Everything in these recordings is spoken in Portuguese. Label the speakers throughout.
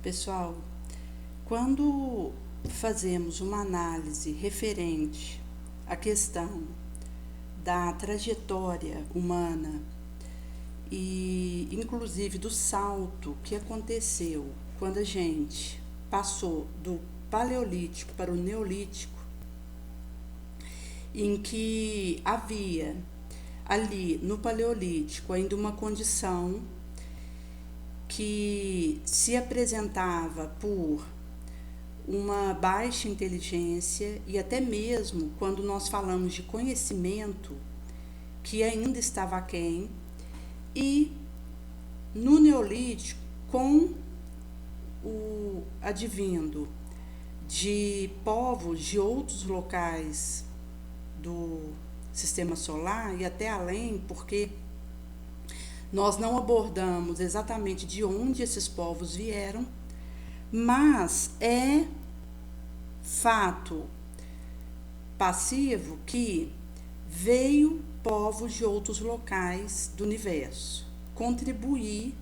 Speaker 1: Pessoal, quando fazemos uma análise referente à questão da trajetória humana e inclusive do salto que aconteceu quando a gente passou do paleolítico para o neolítico, em que havia ali no paleolítico ainda uma condição que se apresentava por uma baixa inteligência e até mesmo quando nós falamos de conhecimento que ainda estava aquém, e no neolítico, com o advindo de povos de outros locais do sistema solar e até além, porque nós não abordamos exatamente de onde esses povos vieram, mas é fato passivo que veio povos de outros locais do universo contribuir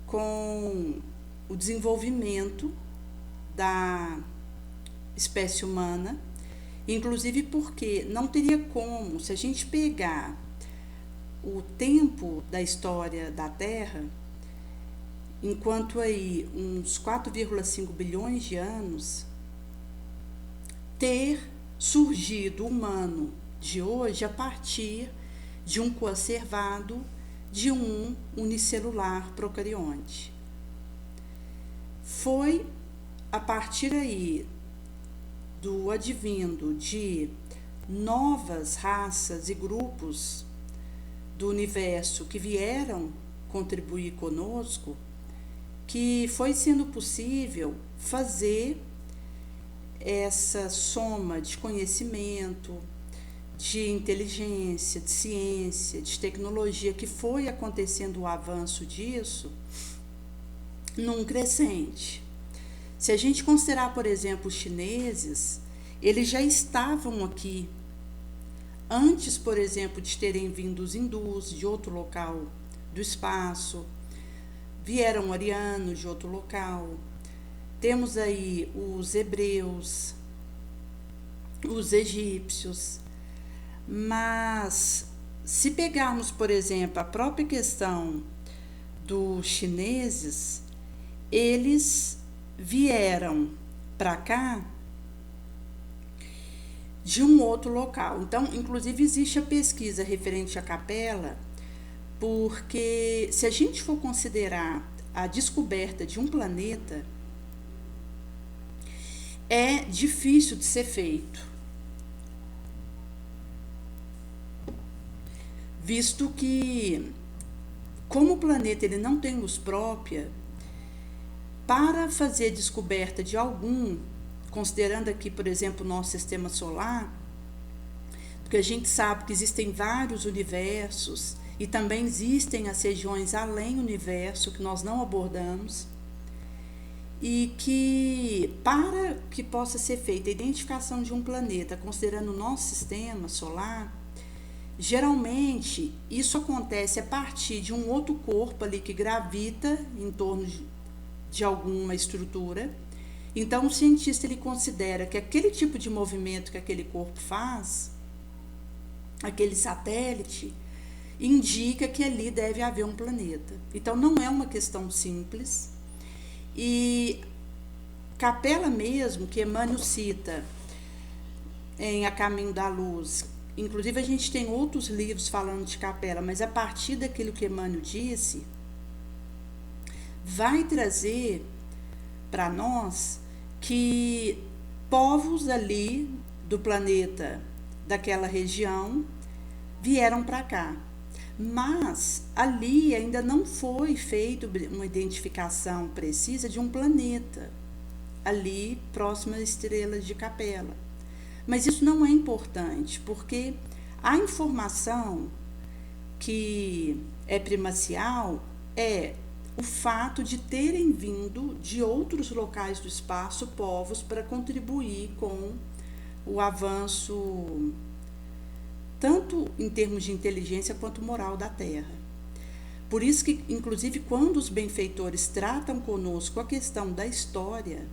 Speaker 1: com o desenvolvimento da espécie humana, inclusive porque não teria como, se a gente pegar o tempo da história da Terra, enquanto aí uns 4,5 bilhões de anos, ter surgido o humano de hoje a partir de um coacervado de um unicelular procarionte. Foi a partir aí do advindo de novas raças e grupos do universo que vieram contribuir conosco, que foi sendo possível fazer essa soma de conhecimento, de inteligência, de ciência, de tecnologia, que foi acontecendo o avanço disso num crescente. Se a gente considerar, por exemplo, os chineses, eles já estavam aqui antes, por exemplo, de terem vindo os hindus de outro local do espaço, vieram arianos de outro local, temos aí os hebreus, os egípcios, mas se pegarmos, por exemplo, a própria questão dos chineses, eles vieram para cá de um outro local. Então, inclusive, existe a pesquisa referente à Capela, porque se a gente for considerar a descoberta de um planeta, é difícil de ser feito, visto que, como o planeta ele não tem luz própria, para fazer a descoberta de algum, considerando aqui, por exemplo, o nosso sistema solar, porque a gente sabe que existem vários universos e também existem as regiões além do universo que nós não abordamos, e que para que possa ser feita a identificação de um planeta, considerando o nosso sistema solar, geralmente isso acontece a partir de um outro corpo ali que gravita em torno de alguma estrutura. Então, o cientista ele considera que aquele tipo de movimento que aquele corpo faz, aquele satélite, indica que ali deve haver um planeta. Então, não é uma questão simples. E Capela mesmo, que Emmanuel cita em A Caminho da Luz, inclusive a gente tem outros livros falando de Capela, mas a partir daquilo que Emmanuel disse, vai trazer para nós que povos ali do planeta, daquela região, vieram para cá. Mas ali ainda não foi feita uma identificação precisa de um planeta, ali próximo às estrelas de Capela. Mas isso não é importante, porque a informação que é primacial é o fato de terem vindo de outros locais do espaço povos para contribuir com o avanço, tanto em termos de inteligência quanto moral da Terra. Por isso que, inclusive, quando os benfeitores tratam conosco a questão da história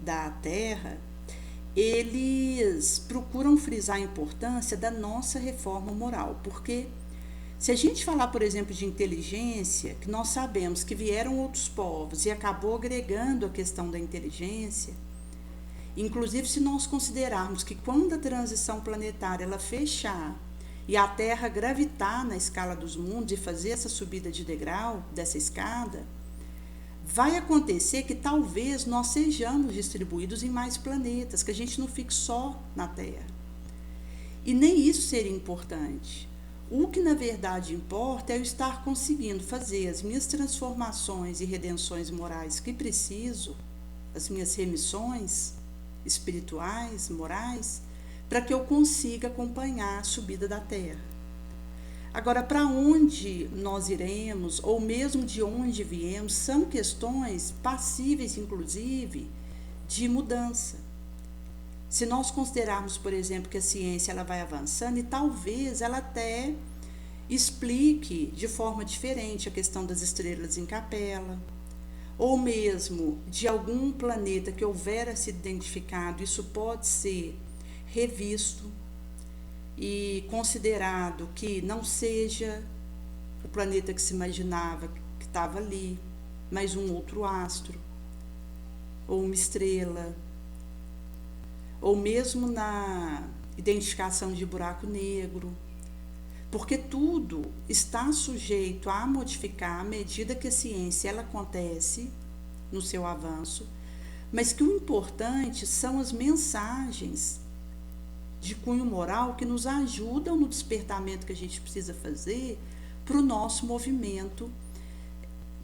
Speaker 1: da Terra, eles procuram frisar a importância da nossa reforma moral, porque se a gente falar, por exemplo, de inteligência, que nós sabemos que vieram outros povos e acabou agregando a questão da inteligência, inclusive se nós considerarmos que quando a transição planetária ela fechar e a Terra gravitar na escala dos mundos e fazer essa subida de degrau dessa escada, vai acontecer que talvez nós sejamos distribuídos em mais planetas, que a gente não fique só na Terra. E nem isso seria importante. O que na verdade importa é eu estar conseguindo fazer as minhas transformações e redenções morais que preciso, as minhas remissões espirituais, morais, para que eu consiga acompanhar a subida da Terra. Agora, para onde nós iremos, ou mesmo de onde viemos, são questões passíveis, inclusive, de mudança. Se nós considerarmos, por exemplo, que a ciência ela vai avançando e talvez ela até explique de forma diferente a questão das estrelas em capela, ou mesmo de algum planeta que houvera sido identificado, isso pode ser revisto e considerado que não seja o planeta que se imaginava que estava ali, mas um outro astro, ou uma estrela, ou mesmo na identificação de buraco negro, porque tudo está sujeito a modificar à medida que a ciência ela acontece no seu avanço, mas que o importante são as mensagens de cunho moral que nos ajudam no despertamento que a gente precisa fazer para o nosso movimento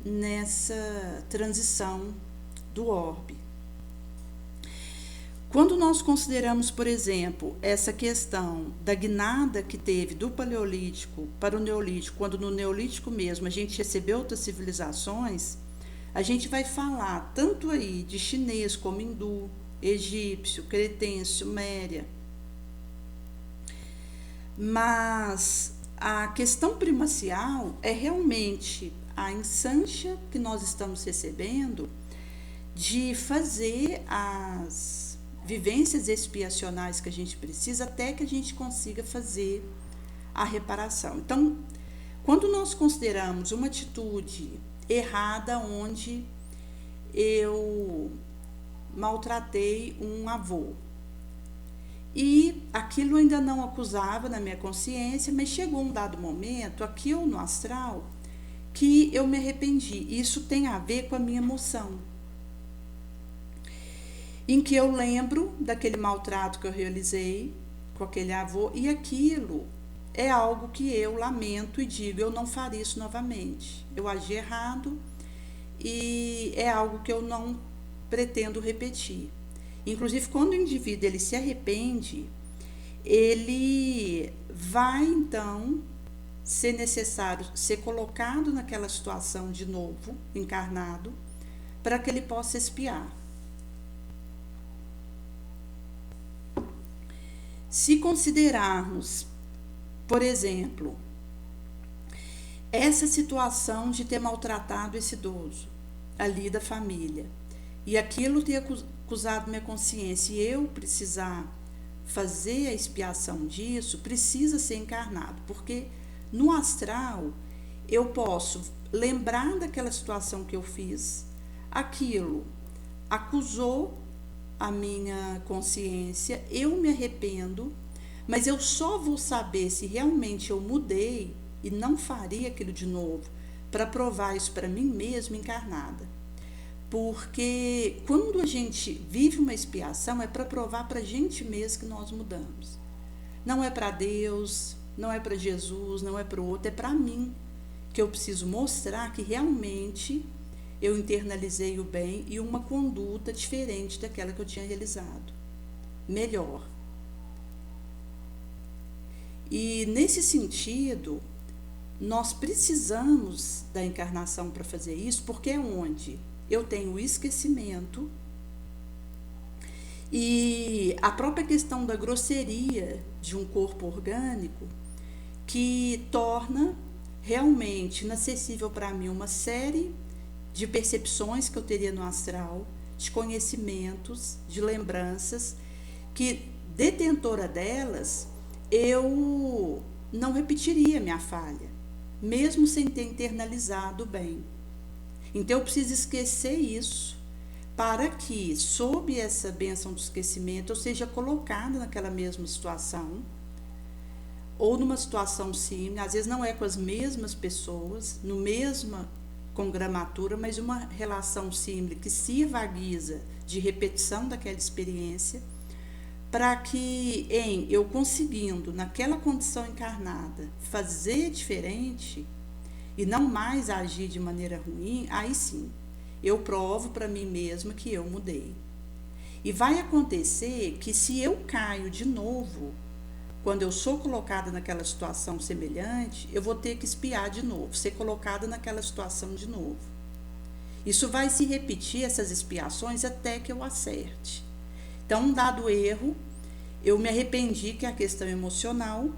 Speaker 1: nessa transição do orbe. Quando nós consideramos, por exemplo, essa questão da guinada que teve do Paleolítico para o Neolítico, quando no Neolítico mesmo a gente recebeu outras civilizações, a gente vai falar tanto aí de chinês como hindu, egípcio, cretense, suméria. Mas a questão primacial é realmente a instância que nós estamos recebendo de fazer as vivências expiacionais que a gente precisa até que a gente consiga fazer a reparação. Então, quando nós consideramos uma atitude errada onde eu maltratei um avô, e aquilo ainda não acusava na minha consciência, mas chegou um dado momento, aqui ou no astral, que eu me arrependi. Isso tem a ver com a minha emoção, em que eu lembro daquele maltrato que eu realizei com aquele avô, e aquilo é algo que eu lamento e digo, eu não faria isso novamente. Eu agi errado e é algo que eu não pretendo repetir. Inclusive, quando o indivíduo ele se arrepende, ele vai, então, ser necessário ser colocado naquela situação de novo, encarnado, para que ele possa expiar. Se considerarmos, por exemplo, essa situação de ter maltratado esse idoso ali da família, e aquilo ter acusado minha consciência e eu precisar fazer a expiação disso, precisa ser encarnado, porque no astral eu posso lembrar daquela situação que eu fiz, aquilo acusou a minha consciência, eu me arrependo, mas eu só vou saber se realmente eu mudei e não faria aquilo de novo, para provar isso para mim mesma encarnada. Porque quando a gente vive uma expiação, é para provar para a gente mesmo que nós mudamos. Não é para Deus, não é para Jesus, não é para o outro, é para mim, que eu preciso mostrar que realmente eu internalizei o bem e uma conduta diferente daquela que eu tinha realizado. Melhor. E nesse sentido, nós precisamos da encarnação para fazer isso, porque é onde eu tenho o esquecimento e a própria questão da grosseria de um corpo orgânico que torna realmente inacessível para mim uma série de percepções que eu teria no astral, de conhecimentos, de lembranças, que detentora delas, eu não repetiria minha falha, mesmo sem ter internalizado bem. Então eu preciso esquecer isso, para que, sob essa bênção do esquecimento, eu seja colocada naquela mesma situação, ou numa situação similar, às vezes não é com as mesmas pessoas, no mesma congramatura, mas uma relação similar que sirva à guisa de repetição daquela experiência, para que eu conseguindo, naquela condição encarnada, fazer diferente e não mais agir de maneira ruim, aí sim, eu provo para mim mesma que eu mudei. E vai acontecer que se eu caio de novo, quando eu sou colocada naquela situação semelhante, eu vou ter que espiar de novo, ser colocada naquela situação de novo. Isso vai se repetir, essas expiações, até que eu acerte. Então, um dado erro, eu me arrependi, que é a questão emocional,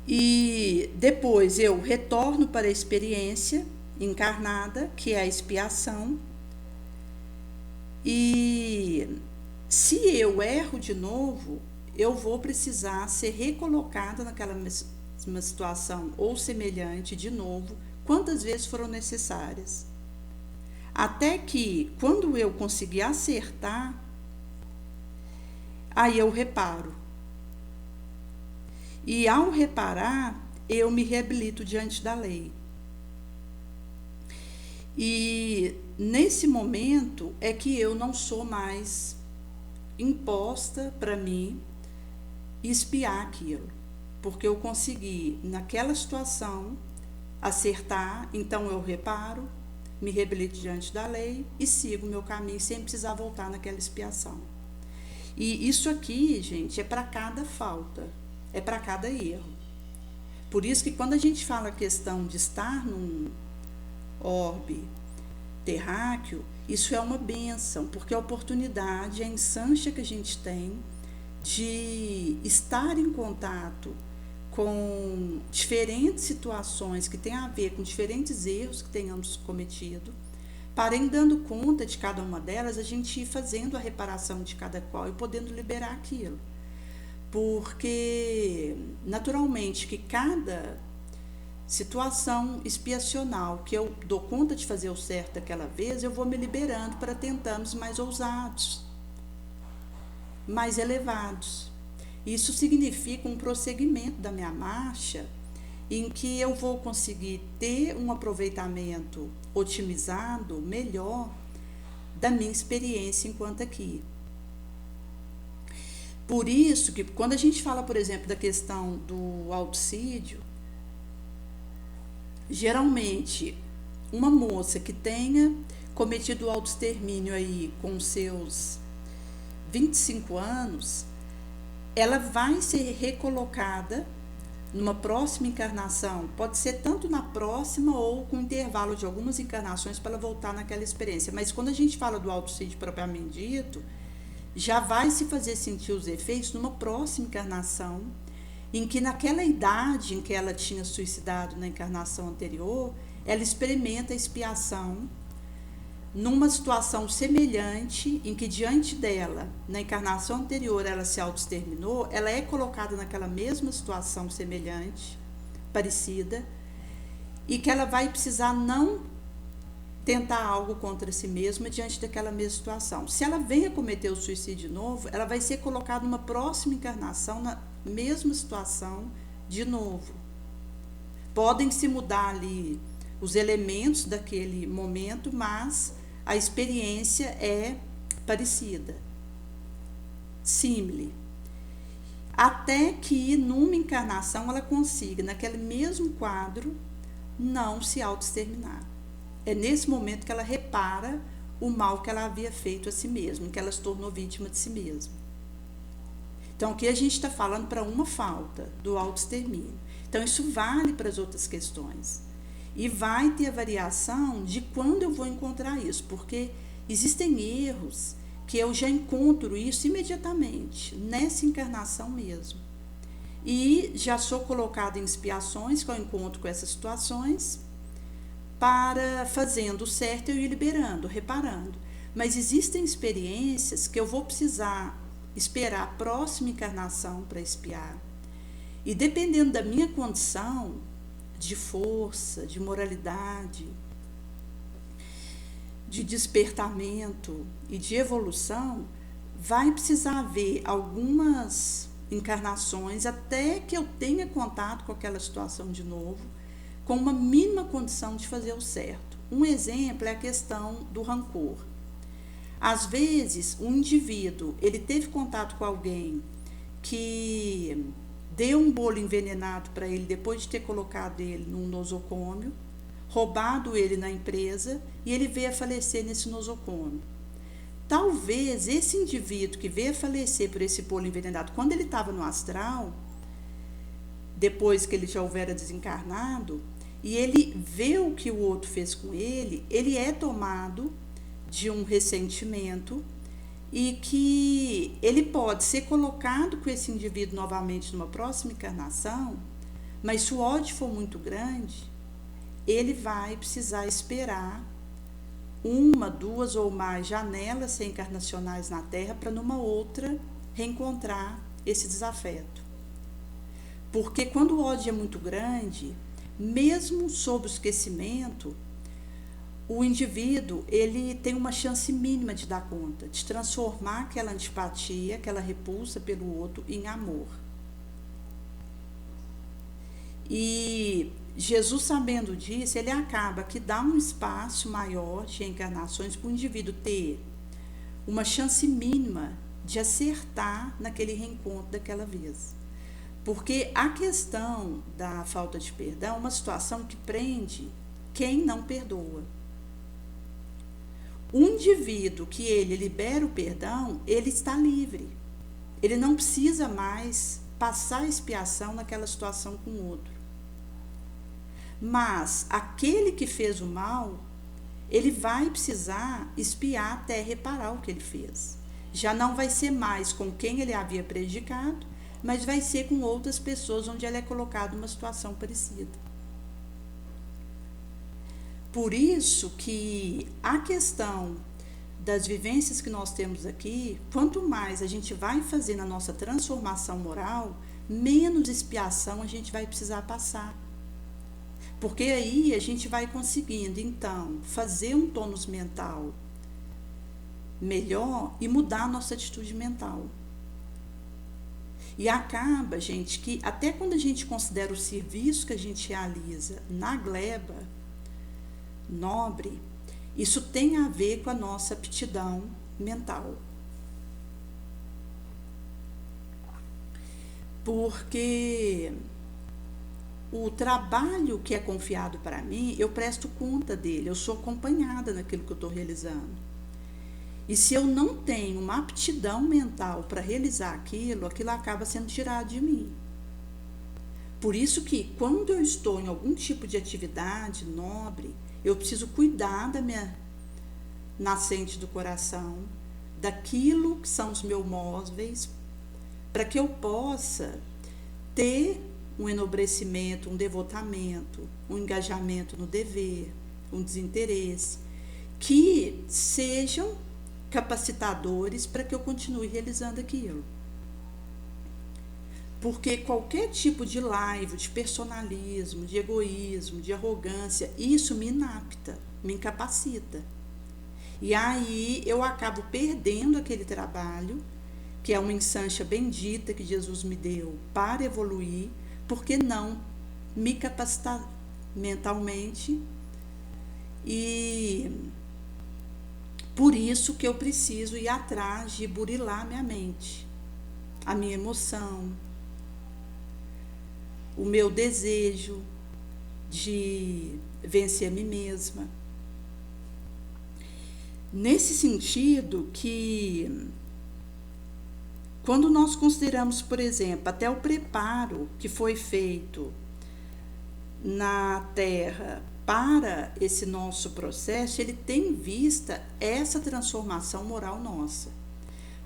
Speaker 1: e depois eu retorno para a experiência encarnada, que é a expiação, e se eu erro de novo, eu vou precisar ser recolocada naquela mesma situação ou semelhante de novo, quantas vezes foram necessárias. Até que, quando eu conseguir acertar, aí eu reparo. E ao reparar, eu me reabilito diante da lei. E nesse momento é que eu não sou mais imposta para mim espiar aquilo, porque eu consegui, naquela situação, acertar, então eu reparo, me reabilito diante da lei e sigo o meu caminho sem precisar voltar naquela expiação. E isso aqui, gente, é para cada falta, é para cada erro. Por isso que quando a gente fala a questão de estar num orbe terráqueo, isso é uma bênção, porque a oportunidade, a ensancha que a gente tem de estar em contato com diferentes situações que têm a ver com diferentes erros que tenhamos cometido, para em dando conta de cada uma delas, a gente ir fazendo a reparação de cada qual e podendo liberar aquilo. Porque, naturalmente, que cada situação expiacional que eu dou conta de fazer o certo daquela vez, eu vou me liberando para tentarmos mais ousados, mais elevados. Isso significa um prosseguimento da minha marcha, em que eu vou conseguir ter um aproveitamento otimizado, melhor, da minha experiência enquanto aqui. Por isso que quando a gente fala, por exemplo, da questão do auxílio, geralmente uma moça que tenha cometido o autoextermínio aí com seus 25 anos, ela vai ser recolocada numa próxima encarnação, pode ser tanto na próxima ou com intervalo de algumas encarnações para ela voltar naquela experiência. Mas quando a gente fala do autossídio propriamente dito, já vai se fazer sentir os efeitos numa próxima encarnação, em que naquela idade em que ela tinha suicidado na encarnação anterior, ela experimenta a expiação numa situação semelhante, em que diante dela, na encarnação anterior, ela se autoexterminou, ela é colocada naquela mesma situação semelhante, parecida, e que ela vai precisar não tentar algo contra si mesma diante daquela mesma situação. Se ela vem a cometer o suicídio de novo, ela vai ser colocada numa próxima encarnação, na mesma situação, de novo. Podem se mudar ali os elementos daquele momento, mas a experiência é parecida, símile, até que numa encarnação ela consiga, naquele mesmo quadro, não se autoexterminar. É nesse momento que ela repara o mal que ela havia feito a si mesma, que ela se tornou vítima de si mesma. Então aqui a gente está falando para uma falta do autoextermínio. Então isso vale para as outras questões. E vai ter a variação de quando eu vou encontrar isso, porque existem erros que eu já encontro isso imediatamente, nessa encarnação mesmo. e já sou colocado em expiações que eu encontro com essas situações, para, fazendo o certo, eu ir liberando, reparando. Mas existem experiências que eu vou precisar esperar a próxima encarnação para expiar. E dependendo da minha condição de força, de moralidade, de despertamento e de evolução, vai precisar haver algumas encarnações até que eu tenha contato com aquela situação de novo, com uma mínima condição de fazer o certo. Um exemplo é a questão do rancor. Às vezes, um indivíduo, ele teve contato com alguém que deu um bolo envenenado para ele depois de ter colocado ele num nosocômio, roubado ele na empresa, e ele veio a falecer nesse nosocômio. Talvez esse indivíduo que veio a falecer por esse bolo envenenado, quando ele estava no astral, depois que ele já houvera desencarnado, e ele vê o que o outro fez com ele, ele é tomado de um ressentimento e que ele pode ser colocado com esse indivíduo novamente numa próxima encarnação, mas se o ódio for muito grande, ele vai precisar esperar uma, duas ou mais janelas reencarnacionais na Terra para numa outra reencontrar esse desafeto. Porque quando o ódio é muito grande, mesmo sob o esquecimento, o indivíduo ele tem uma chance mínima de dar conta, de transformar aquela antipatia, aquela repulsa pelo outro em amor. E Jesus, sabendo disso, ele acaba que dá um espaço maior de reencarnações para o indivíduo ter uma chance mínima de acertar naquele reencontro daquela vez. Porque a questão da falta de perdão é uma situação que prende quem não perdoa. O indivíduo que ele libera o perdão, ele está livre. Ele não precisa mais passar expiação naquela situação com o outro. Mas aquele que fez o mal, ele vai precisar expiar até reparar o que ele fez. Já não vai ser mais com quem ele havia prejudicado, mas vai ser com outras pessoas onde ele é colocado numa situação parecida. Por isso que a questão das vivências que nós temos aqui, quanto mais a gente vai fazer na nossa transformação moral, menos expiação a gente vai precisar passar. Porque aí a gente vai conseguindo, então, fazer um tônus mental melhor e mudar a nossa atitude mental. E acaba, gente, que até quando a gente considera o serviço que a gente realiza na gleba nobre, isso tem a ver com a nossa aptidão mental. Porque o trabalho que é confiado para mim, eu presto conta dele, eu sou acompanhada naquilo que eu estou realizando. E se eu não tenho uma aptidão mental para realizar aquilo, aquilo acaba sendo tirado de mim. Por isso que, quando eu estou em algum tipo de atividade nobre, eu preciso cuidar da minha nascente do coração, daquilo que são os meus móveis, para que eu possa ter um enobrecimento, um devotamento, um engajamento no dever, um desinteresse, que sejam capacitadores para que eu continue realizando aquilo. Porque qualquer tipo de laivo, de personalismo, de egoísmo, de arrogância, isso me inapta, me incapacita. E aí eu acabo perdendo aquele trabalho, que é uma ensancha bendita que Jesus me deu para evoluir, porque não me capacitar mentalmente. E por isso que eu preciso ir atrás de burilar minha mente, a minha emoção, o meu desejo de vencer a mim mesma. Nesse sentido que, quando nós consideramos, por exemplo, até o preparo que foi feito na Terra para esse nosso processo, ele tem em vista essa transformação moral nossa.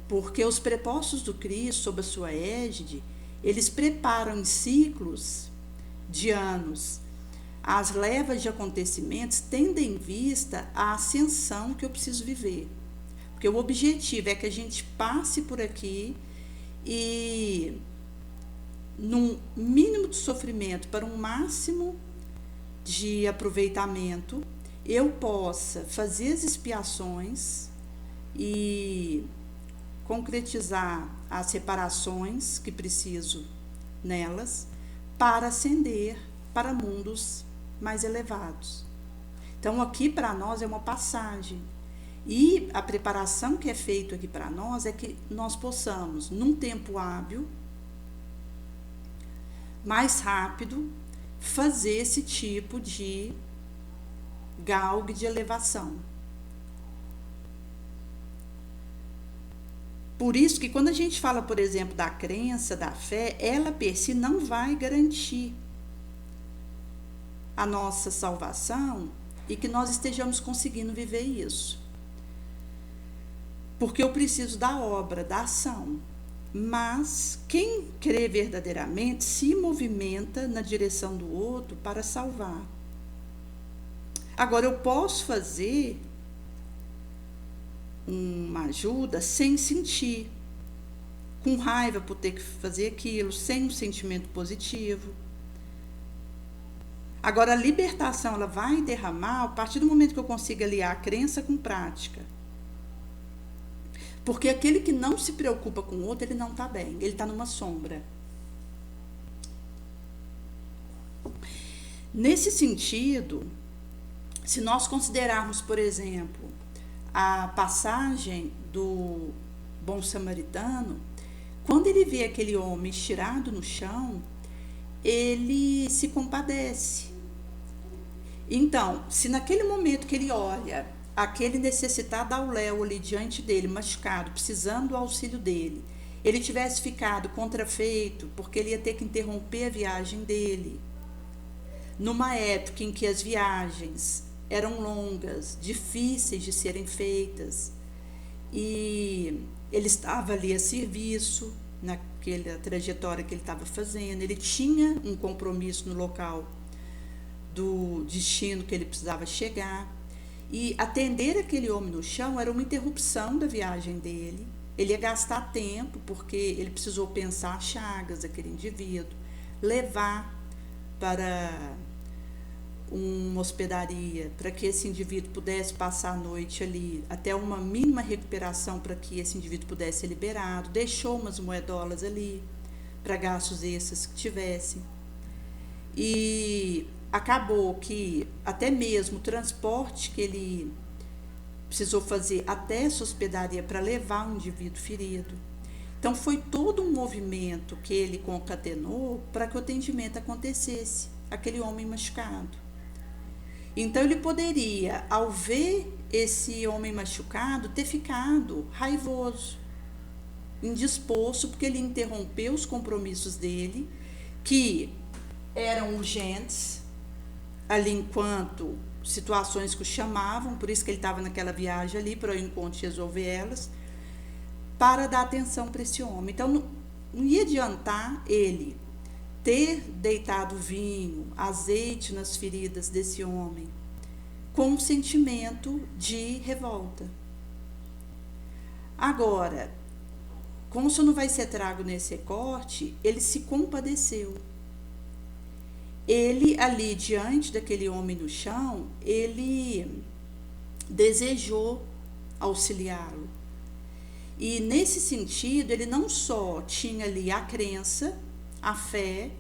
Speaker 1: Porque os prepostos do Cristo, sob a sua égide, eles preparam em ciclos de anos as levas de acontecimentos, tendo em vista a ascensão que eu preciso viver. Porque o objetivo é que a gente passe por aqui e, num mínimo de sofrimento para um máximo de aproveitamento, eu possa fazer as expiações e concretizar as reparações que preciso nelas para ascender para mundos mais elevados. Então, aqui para nós é uma passagem. E a preparação que é feita aqui para nós é que nós possamos, num tempo hábil, mais rápido, fazer esse tipo de galgue de elevação. Por isso que quando a gente fala, por exemplo, da crença, da fé, ela per si não vai garantir a nossa salvação e que nós estejamos conseguindo viver isso. Porque eu preciso da obra, da ação. Mas quem crê verdadeiramente se movimenta na direção do outro para salvar. Agora, eu posso fazer uma ajuda sem sentir, com raiva por ter que fazer aquilo, sem um sentimento positivo. Agora, a libertação ela vai derramar a partir do momento que eu consiga aliar a crença com prática. Porque aquele que não se preocupa com o outro, ele não está bem, ele está numa sombra. Nesse sentido, se nós considerarmos, por exemplo, a passagem do bom samaritano, quando ele vê aquele homem estirado no chão, ele se compadece. Então, se naquele momento que ele olha aquele necessitado ao léu ali diante dele, machucado, precisando do auxílio dele, ele tivesse ficado contrafeito, porque ele ia ter que interromper a viagem dele, numa época em que as viagens eram longas, difíceis de serem feitas, e ele estava ali a serviço, naquela trajetória que ele estava fazendo, ele tinha um compromisso no local do destino que ele precisava chegar, e atender aquele homem no chão era uma interrupção da viagem dele. Ele ia gastar tempo, porque ele precisou pensar as chagas daquele indivíduo, levar para uma hospedaria, para que esse indivíduo pudesse passar a noite ali, até uma mínima recuperação para que esse indivíduo pudesse ser liberado, deixou umas moedolas ali, para gastos extras que tivessem. E acabou que até mesmo o transporte que ele precisou fazer até essa hospedaria para levar um indivíduo ferido. Então foi todo um movimento que ele concatenou para que o atendimento acontecesse, aquele homem machucado. Então ele poderia, ao ver esse homem machucado, ter ficado raivoso, indisposto, porque ele interrompeu os compromissos dele, que eram urgentes, ali enquanto situações que o chamavam, por isso que ele estava naquela viagem ali, para o encontro resolver elas, para dar atenção para esse homem. Então, não ia adiantar ele ter deitado vinho, azeite nas feridas desse homem, com um sentimento de revolta. Agora, como isso não vai ser trago nesse recorte, ele se compadeceu. Ele ali diante daquele homem no chão, ele desejou auxiliá-lo. E nesse sentido, ele não só tinha ali a crença, a fé,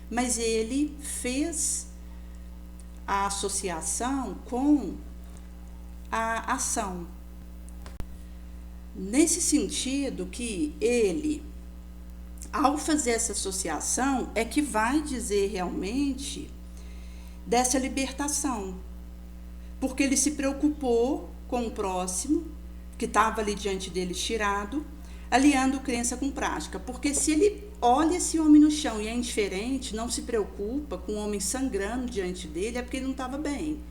Speaker 1: mas ele fez a associação com a ação. Nesse sentido que ele, ao fazer essa associação, é que vai dizer realmente dessa libertação. Porque ele se preocupou com o próximo, que estava ali diante dele tirado, aliando crença com prática. Porque se ele olha esse homem no chão e é indiferente, não se preocupa com o homem sangrando diante dele, é porque ele não estava bem.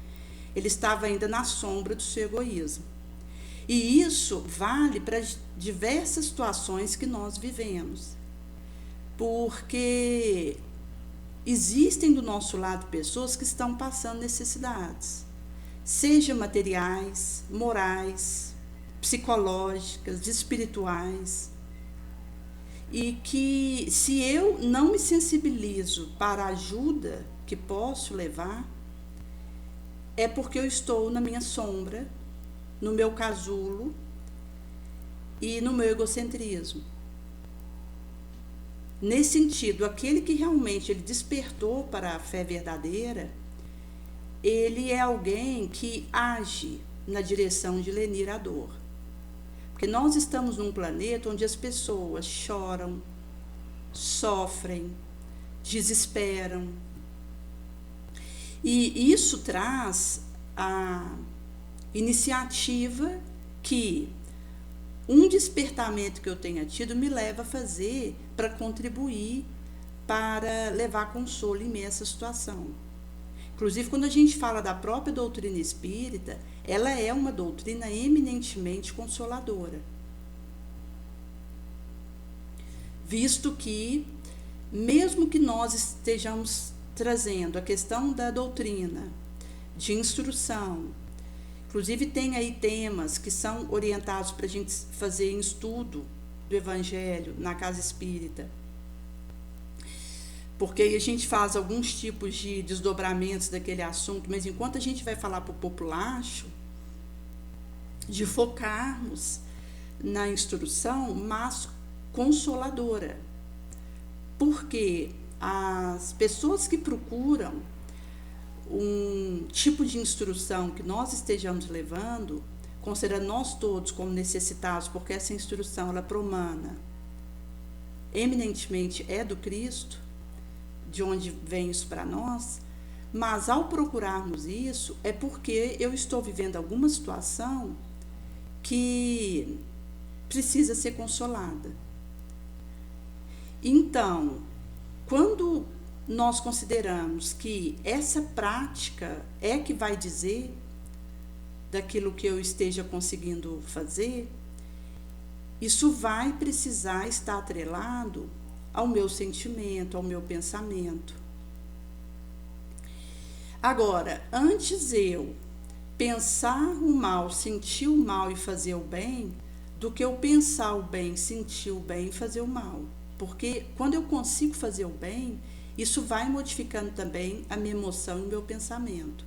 Speaker 1: Ele estava ainda na sombra do seu egoísmo. E isso vale para diversas situações que nós vivemos. porque existem do nosso lado pessoas que estão passando necessidades, seja materiais, morais, psicológicas, espirituais, e que se eu não me sensibilizo para a ajuda que posso levar, é porque eu estou na minha sombra, no meu casulo e no meu egocentrismo. Nesse sentido, aquele que realmente ele despertou para a fé verdadeira, ele é alguém que age na direção de lenir a dor. Porque nós estamos num planeta onde as pessoas choram, sofrem, desesperam. E isso traz a iniciativa que um despertamento que eu tenha tido me leva a fazer para contribuir, para levar consolo em meio a essa situação. Inclusive, quando a gente fala da própria doutrina espírita, ela é uma doutrina eminentemente consoladora. Visto que, mesmo que nós estejamos trazendo a questão da doutrina, de instrução, inclusive tem aí temas que são orientados para a gente fazer em estudo do Evangelho na casa espírita, porque aí a gente faz alguns tipos de desdobramentos daquele assunto, mas enquanto a gente vai falar para o populacho, de focarmos na instrução, mas consoladora, porque as pessoas que procuram um tipo de instrução que nós estejamos levando, considerando nós todos como necessitados, porque essa instrução ela promana eminentemente é do Cristo, de onde vem isso para nós, mas ao procurarmos isso é porque eu estou vivendo alguma situação que precisa ser consolada. Então, quando nós consideramos que essa prática é que vai dizer daquilo que eu esteja conseguindo fazer, isso vai precisar estar atrelado ao meu sentimento, ao meu pensamento. Agora, antes eu pensar o mal, sentir o mal e fazer o bem, do que eu pensar o bem, sentir o bem e fazer o mal. Porque quando eu consigo fazer o bem, isso vai modificando também a minha emoção e o meu pensamento.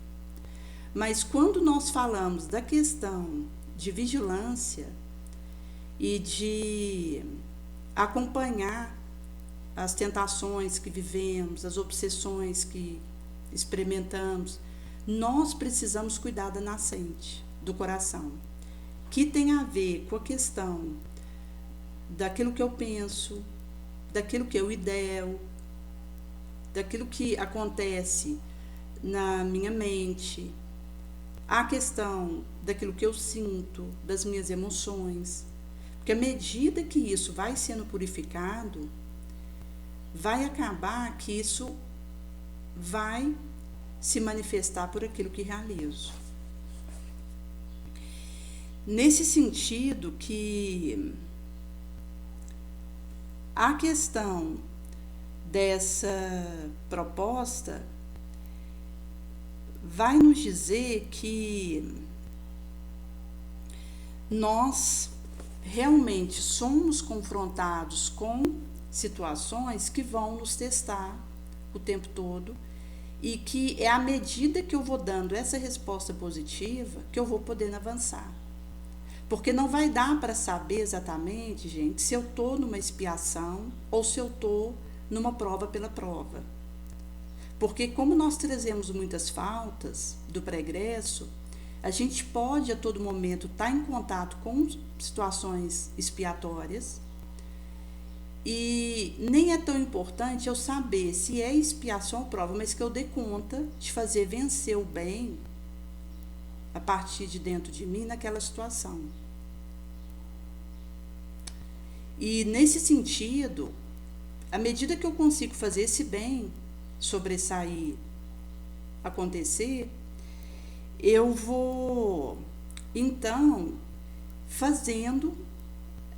Speaker 1: Mas quando nós falamos da questão de vigilância e de acompanhar as tentações que vivemos, as obsessões que experimentamos, nós precisamos cuidar da nascente do coração, que tem a ver com a questão daquilo que eu penso, daquilo que eu ideo, daquilo que acontece na minha mente, a questão daquilo que eu sinto, das minhas emoções, porque à medida que isso vai sendo purificado, vai acabar que isso vai se manifestar por aquilo que realizo. Nesse sentido que a questão dessa proposta vai nos dizer que nós realmente somos confrontados com situações que vão nos testar o tempo todo e que é à medida que eu vou dando essa resposta positiva que eu vou podendo avançar. Porque não vai dar para saber exatamente, gente, se eu estou numa expiação ou se eu estou numa prova pela prova. Porque como nós trazemos muitas faltas do pregresso, a gente pode a todo momento estar em contato com situações expiatórias e nem é tão importante eu saber se é expiação ou prova, mas que eu dê conta de fazer vencer o bem a partir de dentro de mim naquela situação. E nesse sentido, à medida que eu consigo fazer esse bem sobressair, acontecer, eu vou então fazendo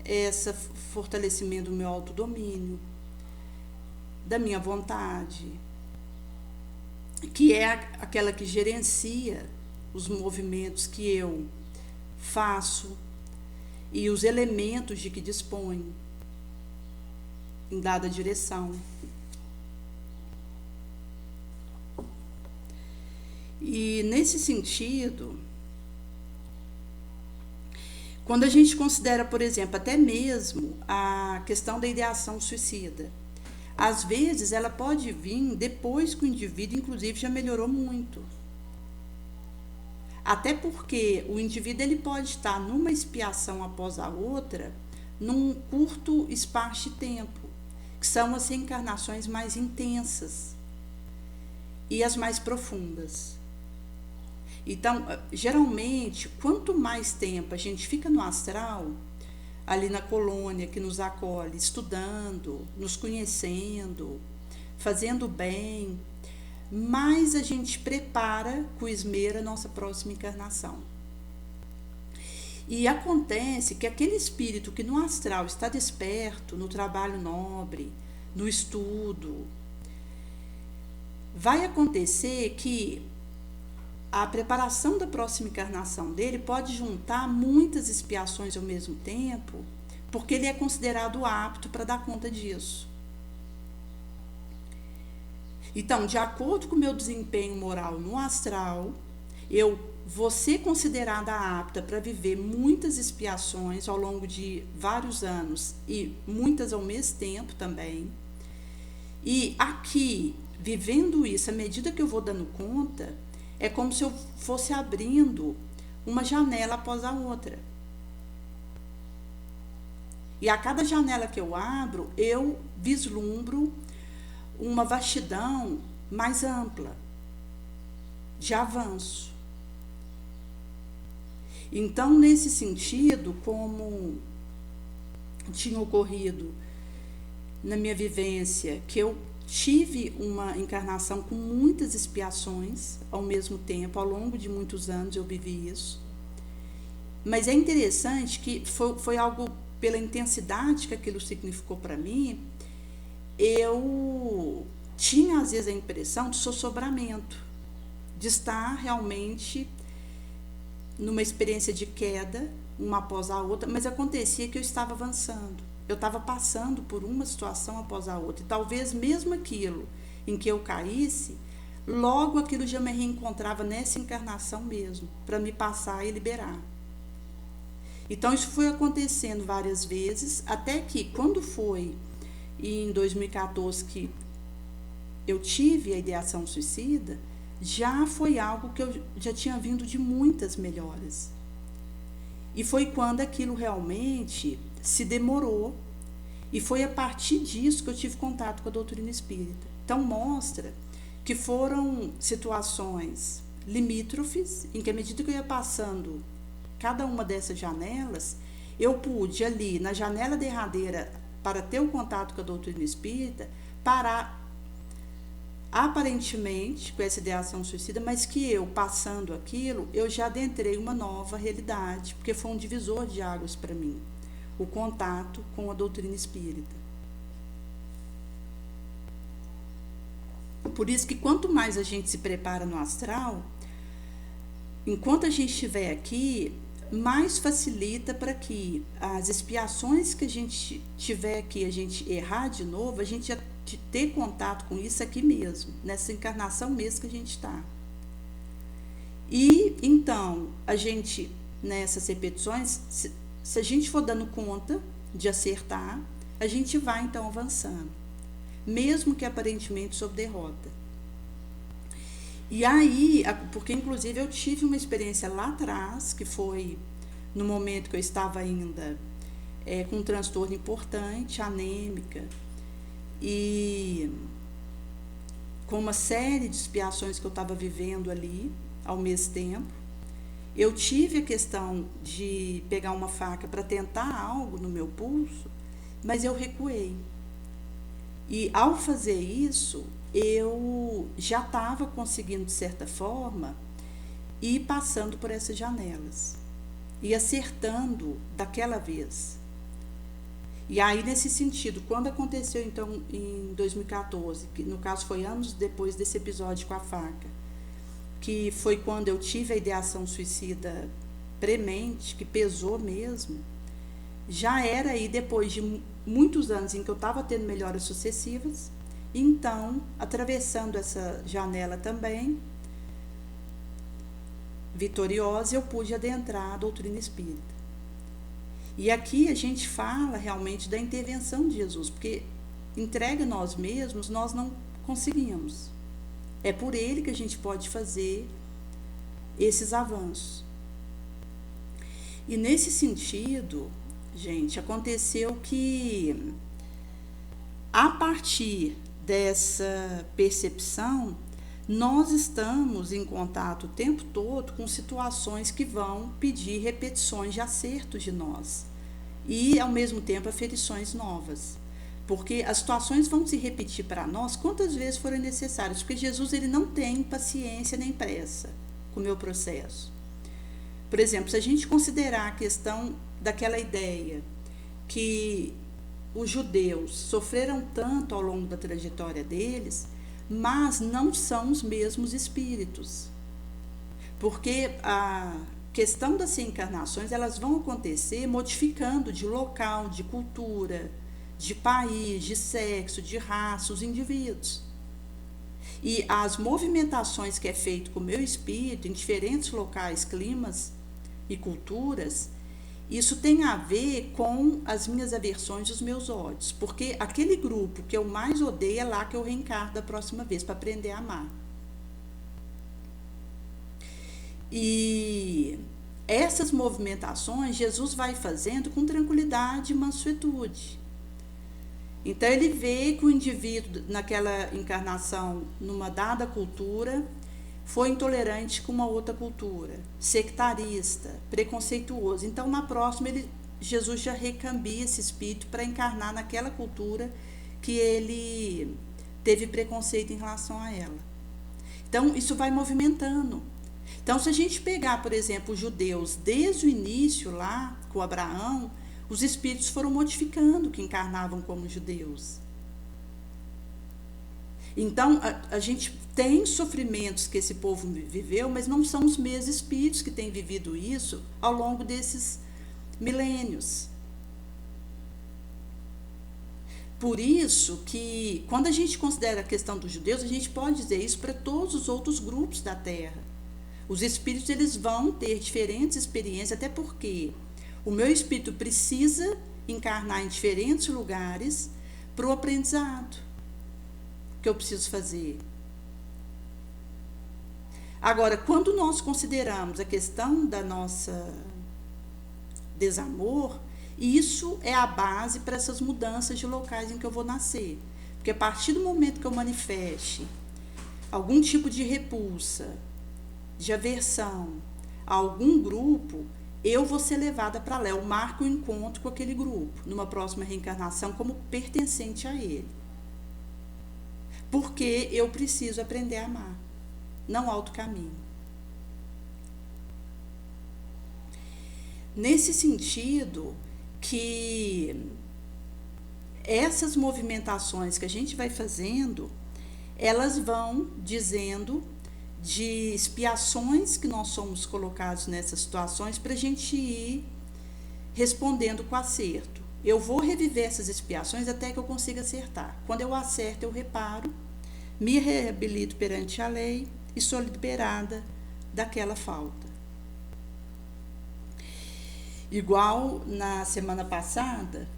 Speaker 1: esse fortalecimento do meu autodomínio, da minha vontade, que é aquela que gerencia os movimentos que eu faço e os elementos de que disponho em dada direção. E nesse sentido, quando a gente considera, por exemplo, até mesmo a questão da ideação suicida, às vezes ela pode vir depois que o indivíduo, inclusive, já melhorou muito. Até porque o indivíduo ele pode estar numa expiação após a outra, num curto espaço de tempo, que são as reencarnações mais intensas e as mais profundas. Então, geralmente, quanto mais tempo a gente fica no astral, ali na colônia que nos acolhe, estudando, nos conhecendo, fazendo bem, mais a gente prepara com esmero a nossa próxima encarnação. E acontece que aquele espírito que no astral está desperto, no trabalho nobre, no estudo, vai acontecer que a preparação da próxima encarnação dele pode juntar muitas expiações ao mesmo tempo, porque ele é considerado apto para dar conta disso. Então, de acordo com o meu desempenho moral no astral, eu vou ser considerada apta para viver muitas expiações ao longo de vários anos e muitas ao mesmo tempo também. E aqui, vivendo isso, à medida que eu vou dando conta, é como se eu fosse abrindo uma janela após a outra. E a cada janela que eu abro, eu vislumbro uma vastidão mais ampla, de avanço. Então, nesse sentido, como tinha ocorrido na minha vivência, que eu tive uma encarnação com muitas expiações ao mesmo tempo, ao longo de muitos anos eu vivi isso. Mas é interessante que foi algo, pela intensidade que aquilo significou para mim, eu tinha às vezes a impressão de sossobramento, de estar realmente numa experiência de queda, uma após a outra, mas acontecia que eu estava avançando. Eu estava passando por uma situação após a outra. E talvez mesmo aquilo em que eu caísse, logo aquilo já me reencontrava nessa encarnação mesmo, para me passar e liberar. Então isso foi acontecendo várias vezes, até que quando foi em 2014 que eu tive a ideação suicida, já foi algo que eu já tinha vindo de muitas melhoras. E foi quando aquilo realmente se demorou, e foi a partir disso que eu tive contato com a doutrina espírita. Então mostra que foram situações limítrofes, em que à medida que eu ia passando cada uma dessas janelas, eu pude ali, na janela derradeira, para ter o contato com a doutrina espírita, parar aparentemente com essa ideação suicida, mas que eu, passando aquilo, eu já adentrei uma nova realidade, porque foi um divisor de águas para mim, o contato com a doutrina espírita. Por isso que quanto mais a gente se prepara no astral, enquanto a gente estiver aqui, mais facilita para que as expiações que a gente tiver aqui, a gente errar de novo, a gente já ter contato com isso aqui mesmo, nessa encarnação mesmo que a gente está. E então, a gente, nessas repetições, se a gente for dando conta de acertar, a gente vai então avançando, mesmo que aparentemente sob derrota. E aí, porque inclusive eu tive uma experiência lá atrás, que foi no momento que eu estava ainda com um transtorno importante, anêmica, e com uma série de expiações que eu estava vivendo ali ao mesmo tempo. Eu tive a questão de pegar uma faca para tentar algo no meu pulso, mas eu recuei. E ao fazer isso, eu já estava conseguindo, de certa forma, ir passando por essas janelas e acertando daquela vez. E aí, nesse sentido, quando aconteceu, então, em 2014, que no caso foi anos depois desse episódio com a faca, que foi quando eu tive a ideação suicida premente, que pesou mesmo, já era aí depois de muitos anos em que eu estava tendo melhoras sucessivas, então, atravessando essa janela também, vitoriosa, eu pude adentrar a doutrina espírita. E aqui a gente fala realmente da intervenção de Jesus, porque entregue a nós mesmos, nós não conseguimos. É por ele que a gente pode fazer esses avanços. E nesse sentido, gente, aconteceu que, a partir dessa percepção, nós estamos em contato o tempo todo com situações que vão pedir repetições de acertos de nós e, ao mesmo tempo, aferições novas. Porque as situações vão se repetir para nós quantas vezes forem necessárias, porque Jesus ele não tem paciência nem pressa com o meu processo. Por exemplo, se a gente considerar a questão daquela ideia que os judeus sofreram tanto ao longo da trajetória deles, mas não são os mesmos espíritos. Porque a questão das reencarnações, elas vão acontecer modificando de local, de cultura, de país, de sexo, de raça, os indivíduos. E as movimentações que é feito com o meu espírito em diferentes locais, climas e culturas, isso tem a ver com as minhas aversões e os meus ódios, porque aquele grupo que eu mais odeio é lá que eu reencarno da próxima vez, para aprender a amar. E essas movimentações Jesus vai fazendo com tranquilidade e mansuetude. Então ele vê que o indivíduo naquela encarnação, numa dada cultura, foi intolerante com uma outra cultura, sectarista, preconceituoso. Então, na próxima, Jesus já recambia esse espírito para encarnar naquela cultura que ele teve preconceito em relação a ela. Então, isso vai movimentando. Então, se a gente pegar, por exemplo, os judeus, desde o início lá, com Abraão, os espíritos foram modificando que encarnavam como judeus. Então, a gente tem sofrimentos que esse povo viveu, mas não são os mesmos espíritos que têm vivido isso ao longo desses milênios. Por isso que, quando a gente considera a questão dos judeus, a gente pode dizer isso para todos os outros grupos da Terra. Os espíritos eles vão ter diferentes experiências, até porque o meu espírito precisa encarnar em diferentes lugares para o aprendizado que eu preciso fazer. Agora, quando nós consideramos a questão da nossa desamor, isso é a base para essas mudanças de locais em que eu vou nascer. Porque a partir do momento que eu manifeste algum tipo de repulsa, de aversão a algum grupo, eu vou ser levada para lá. Eu marco o encontro com aquele grupo, numa próxima reencarnação, como pertencente a ele. Porque eu preciso aprender a amar, não há outro caminho. Nesse sentido que essas movimentações que a gente vai fazendo, elas vão dizendo de expiações que nós somos colocados nessas situações para a gente ir respondendo com acerto. Eu vou reviver essas expiações até que eu consiga acertar. Quando eu acerto, eu reparo, me reabilito perante a lei e sou liberada daquela falta. Igual na semana passada,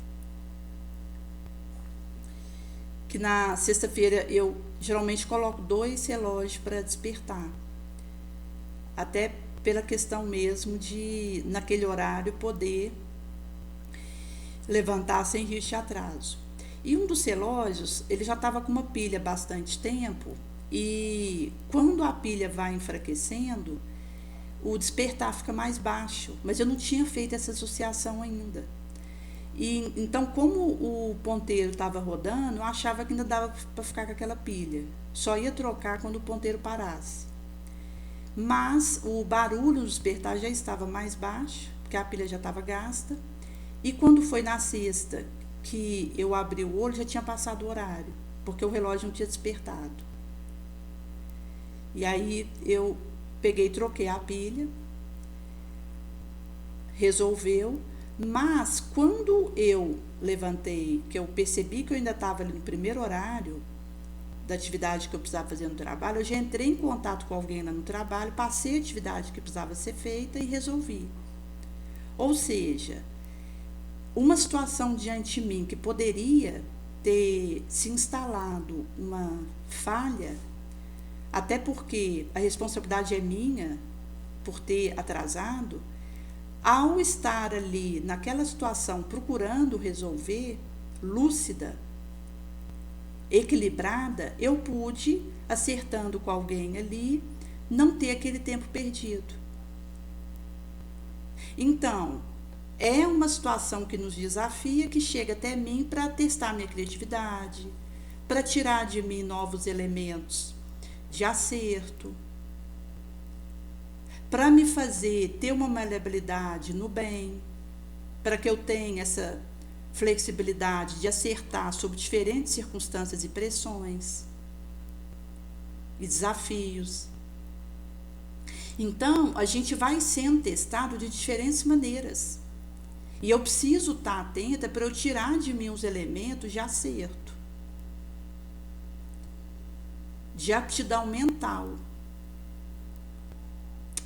Speaker 1: que na sexta-feira eu geralmente coloco 2 relógios para despertar. Até pela questão mesmo de, naquele horário, poder levantar sem risco de atraso. E um dos relógios, ele já estava com uma pilha há bastante tempo, e quando a pilha vai enfraquecendo, o despertar fica mais baixo, mas eu não tinha feito essa associação ainda. E então, como o ponteiro estava rodando, eu achava que ainda dava para ficar com aquela pilha. Só ia trocar quando o ponteiro parasse. Mas o barulho do despertar já estava mais baixo, porque a pilha já estava gasta. E quando foi na sexta, que eu abri o olho, já tinha passado o horário, porque o relógio não tinha despertado. E aí eu peguei, troquei a pilha, resolveu, mas quando eu levantei, que eu percebi que eu ainda estava ali no primeiro horário da atividade que eu precisava fazer no trabalho, eu já entrei em contato com alguém lá no trabalho, passei a atividade que precisava ser feita e resolvi. Ou seja, uma situação diante de mim que poderia ter se instalado uma falha, até porque a responsabilidade é minha por ter atrasado, ao estar ali naquela situação procurando resolver, lúcida, equilibrada, eu pude, acertando com alguém ali, não ter aquele tempo perdido. Então, é uma situação que nos desafia, que chega até mim para testar minha criatividade, para tirar de mim novos elementos de acerto, para me fazer ter uma maleabilidade no bem, para que eu tenha essa flexibilidade de acertar sobre diferentes circunstâncias e pressões e desafios. Então, a gente vai sendo testado de diferentes maneiras. E eu preciso estar atenta para eu tirar de mim os elementos de acerto, de aptidão mental,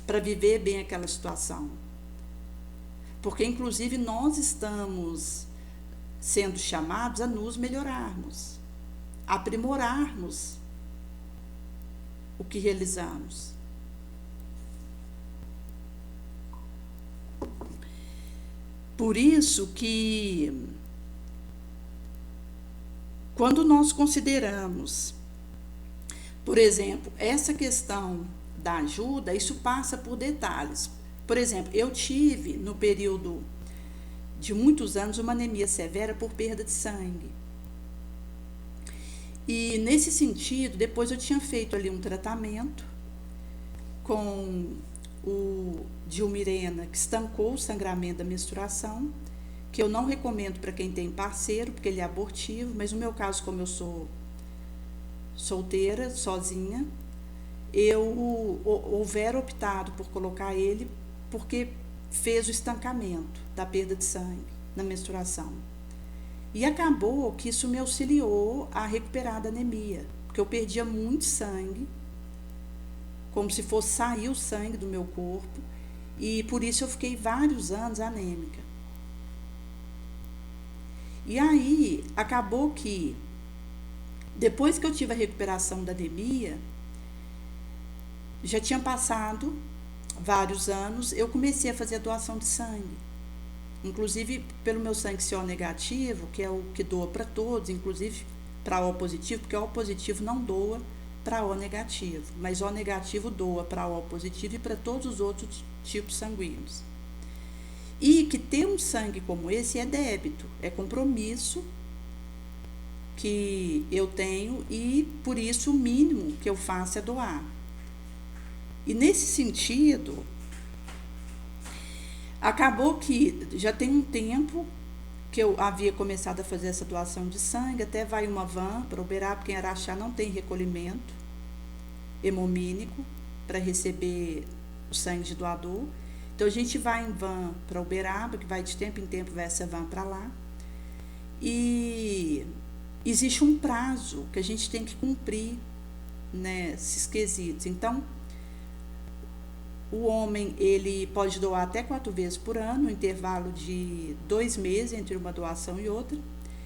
Speaker 1: para viver bem aquela situação. Porque, inclusive, nós estamos sendo chamados a nos melhorarmos, a aprimorarmos o que realizamos. Por isso que, quando nós consideramos, por exemplo, essa questão da ajuda, isso passa por detalhes. Por exemplo, eu tive, no período de muitos anos, uma anemia severa por perda de sangue. E, nesse sentido, depois eu tinha feito ali um tratamento com o Dilmirena, que estancou o sangramento da menstruação, que eu não recomendo para quem tem parceiro, porque ele é abortivo, mas no meu caso, como eu sou solteira, sozinha, eu houver optado por colocar ele porque fez o estancamento da perda de sangue na menstruação. E acabou que isso me auxiliou a recuperar da anemia, porque eu perdia muito sangue, como se fosse sair o sangue do meu corpo, e por isso eu fiquei vários anos anêmica. E aí, acabou que, depois que eu tive a recuperação da anemia, já tinha passado vários anos, eu comecei a fazer a doação de sangue. Inclusive, pelo meu sangue ser O negativo, que é o que doa para todos, inclusive para O positivo, porque O positivo não doa para O negativo, mas O negativo doa para O positivo e para todos os outros tipos sanguíneos. E que ter um sangue como esse é débito, é compromisso que eu tenho e, por isso, o mínimo que eu faço é doar. E, nesse sentido, acabou que já tem um tempo que eu havia começado a fazer essa doação de sangue, até vai uma van para Uberaba, porque em Araxá não tem recolhimento hemomínico para receber o sangue de doador. Então, a gente vai em van para Uberaba, que vai de tempo em tempo, vai essa van para lá. E existe um prazo que a gente tem que cumprir nesses quesitos. Então, o homem, ele pode doar até 4 vezes por ano, no intervalo de 2 meses entre uma doação e outra.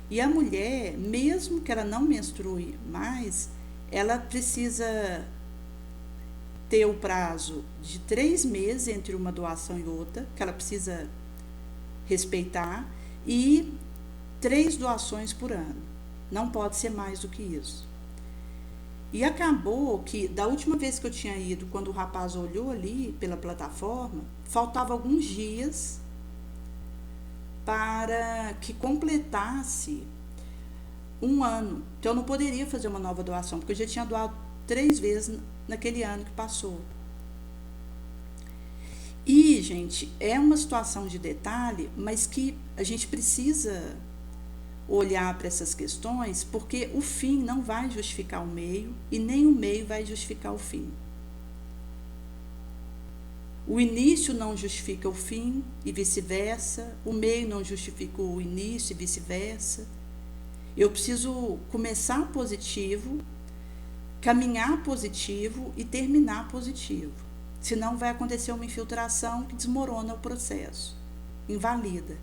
Speaker 1: E a mulher, mesmo que ela não menstrue mais, ela precisa ter o prazo de 3 meses entre uma doação e outra, que ela precisa respeitar, e 3 doações por ano. Não pode ser mais do que isso. E acabou que, da última vez que eu tinha ido, quando o rapaz olhou ali pela plataforma, faltava alguns dias para que completasse um ano. Então, eu não poderia fazer uma nova doação, porque eu já tinha doado 3 vezes naquele ano que passou. E, gente, é uma situação de detalhe, mas que a gente precisa olhar para essas questões, porque o fim não vai justificar o meio e nem o meio vai justificar o fim. O início não justifica o fim e vice-versa, o meio não justifica o início e vice-versa. Eu preciso começar positivo, caminhar positivo e terminar positivo. Senão vai acontecer uma infiltração que desmorona o processo, invalida.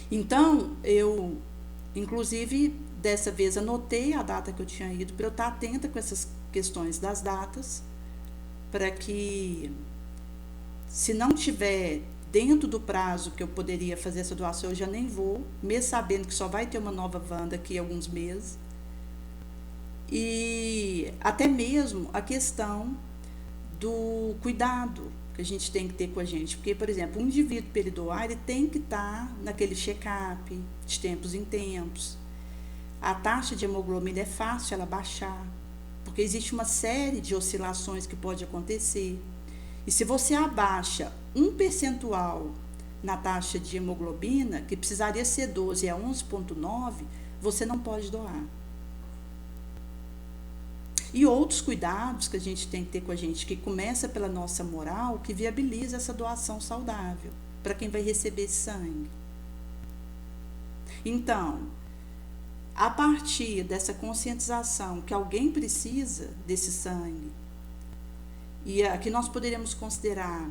Speaker 1: Então, eu, inclusive, dessa vez anotei a data que eu tinha ido, para eu estar atenta com essas questões das datas, para que, se não tiver dentro do prazo que eu poderia fazer essa doação, eu já nem vou, mesmo sabendo que só vai ter uma nova Wanda daqui a alguns meses. E até mesmo a questão do cuidado que a gente tem que ter com a gente. Porque, por exemplo, um indivíduo para ele doar, ele tem que estar naquele check-up de tempos em tempos. A taxa de hemoglobina é fácil ela baixar, porque existe uma série de oscilações que pode acontecer. E se você abaixa um percentual na taxa de hemoglobina, que precisaria ser 12 a 11,9, você não pode doar. E outros cuidados que a gente tem que ter com a gente, que começa pela nossa moral, que viabiliza essa doação saudável para quem vai receber esse sangue. Então, a partir dessa conscientização que alguém precisa desse sangue, e aqui nós poderíamos considerar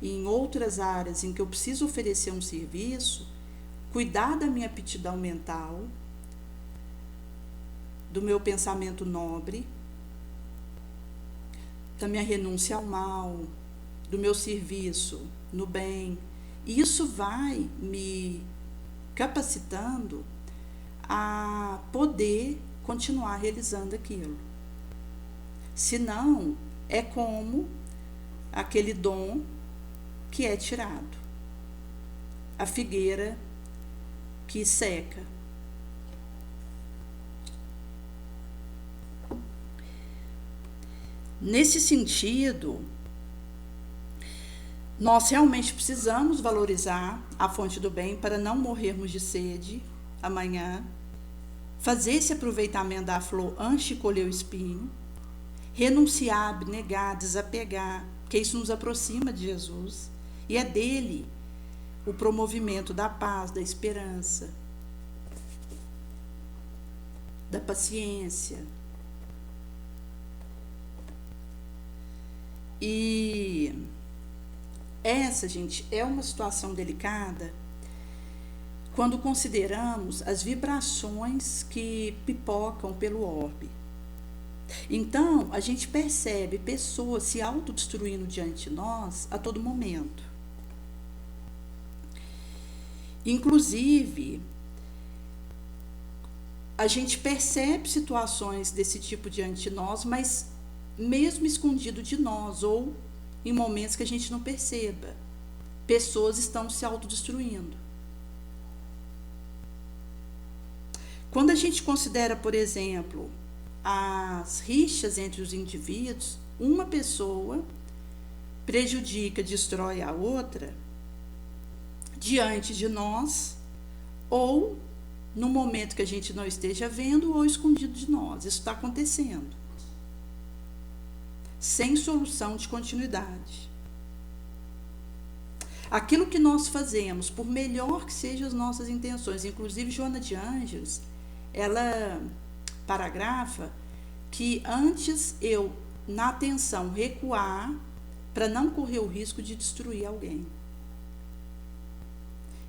Speaker 1: em outras áreas em que eu preciso oferecer um serviço, cuidar da minha aptidão mental, do meu pensamento nobre, da minha renúncia ao mal, do meu serviço no bem. Isso vai me capacitando a poder continuar realizando aquilo. Senão, é como aquele dom que é tirado, a figueira que seca. Nesse sentido, nós realmente precisamos valorizar a fonte do bem para não morrermos de sede amanhã, fazer esse aproveitamento da flor antes de colher o espinho, renunciar, abnegar, desapegar, porque isso nos aproxima de Jesus, e é dele o promovimento da paz, da esperança, da paciência. E essa, gente, é uma situação delicada quando consideramos as vibrações que pipocam pelo orbe. Então, a gente percebe pessoas se autodestruindo diante de nós a todo momento. Inclusive, a gente percebe situações desse tipo diante de nós, mas mesmo escondido de nós, ou em momentos que a gente não perceba, pessoas estão se autodestruindo. Quando a gente considera, por exemplo, as rixas entre os indivíduos, uma pessoa prejudica, destrói a outra diante de nós, ou no momento que a gente não esteja vendo, ou escondido de nós. Isso está acontecendo, sem solução de continuidade. Aquilo que nós fazemos, por melhor que sejam as nossas intenções, inclusive Joana de Ângeles, ela paragrafa que antes eu, na atenção, recuar para não correr o risco de destruir alguém.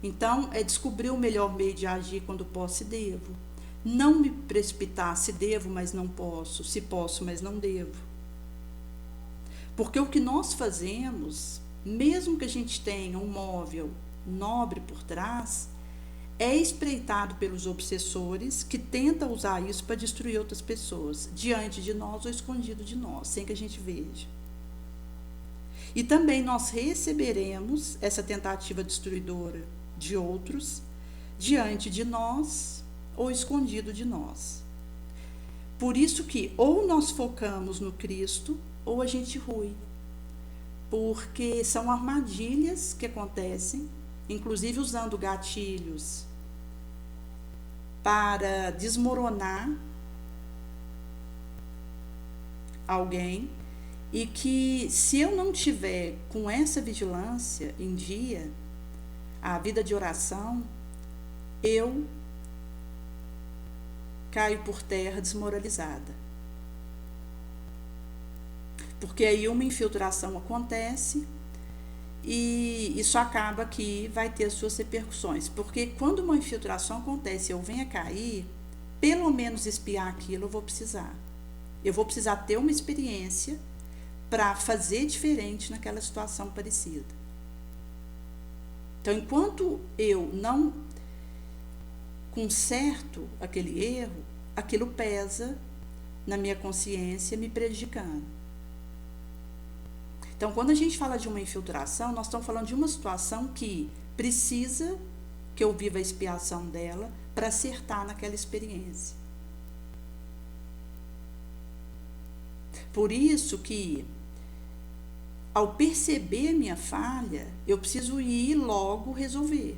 Speaker 1: Então, é descobrir o melhor meio de agir quando posso e devo. Não me precipitar se devo, mas não posso, se posso, mas não devo. Porque o que nós fazemos, mesmo que a gente tenha um móvel nobre por trás, é espreitado pelos obsessores que tentam usar isso para destruir outras pessoas, diante de nós ou escondido de nós, sem que a gente veja. E também nós receberemos essa tentativa destruidora de outros, diante de nós ou escondido de nós. Por isso que ou nós focamos no Cristo, ou a gente rui, porque são armadilhas que acontecem, inclusive usando gatilhos para desmoronar alguém, e que se eu não tiver com essa vigilância em dia, a vida de oração, eu caio por terra desmoralizada. Porque aí uma infiltração acontece e isso acaba que vai ter as suas repercussões. Porque quando uma infiltração acontece e eu venho a cair, pelo menos espiar aquilo eu vou precisar. Eu vou precisar ter uma experiência para fazer diferente naquela situação parecida. Então, enquanto eu não conserto aquele erro, aquilo pesa na minha consciência, me prejudicando. Então, quando a gente fala de uma infiltração, nós estamos falando de uma situação que precisa que eu viva a expiação dela para acertar naquela experiência. Por isso que, ao perceber minha falha, eu preciso ir logo resolver.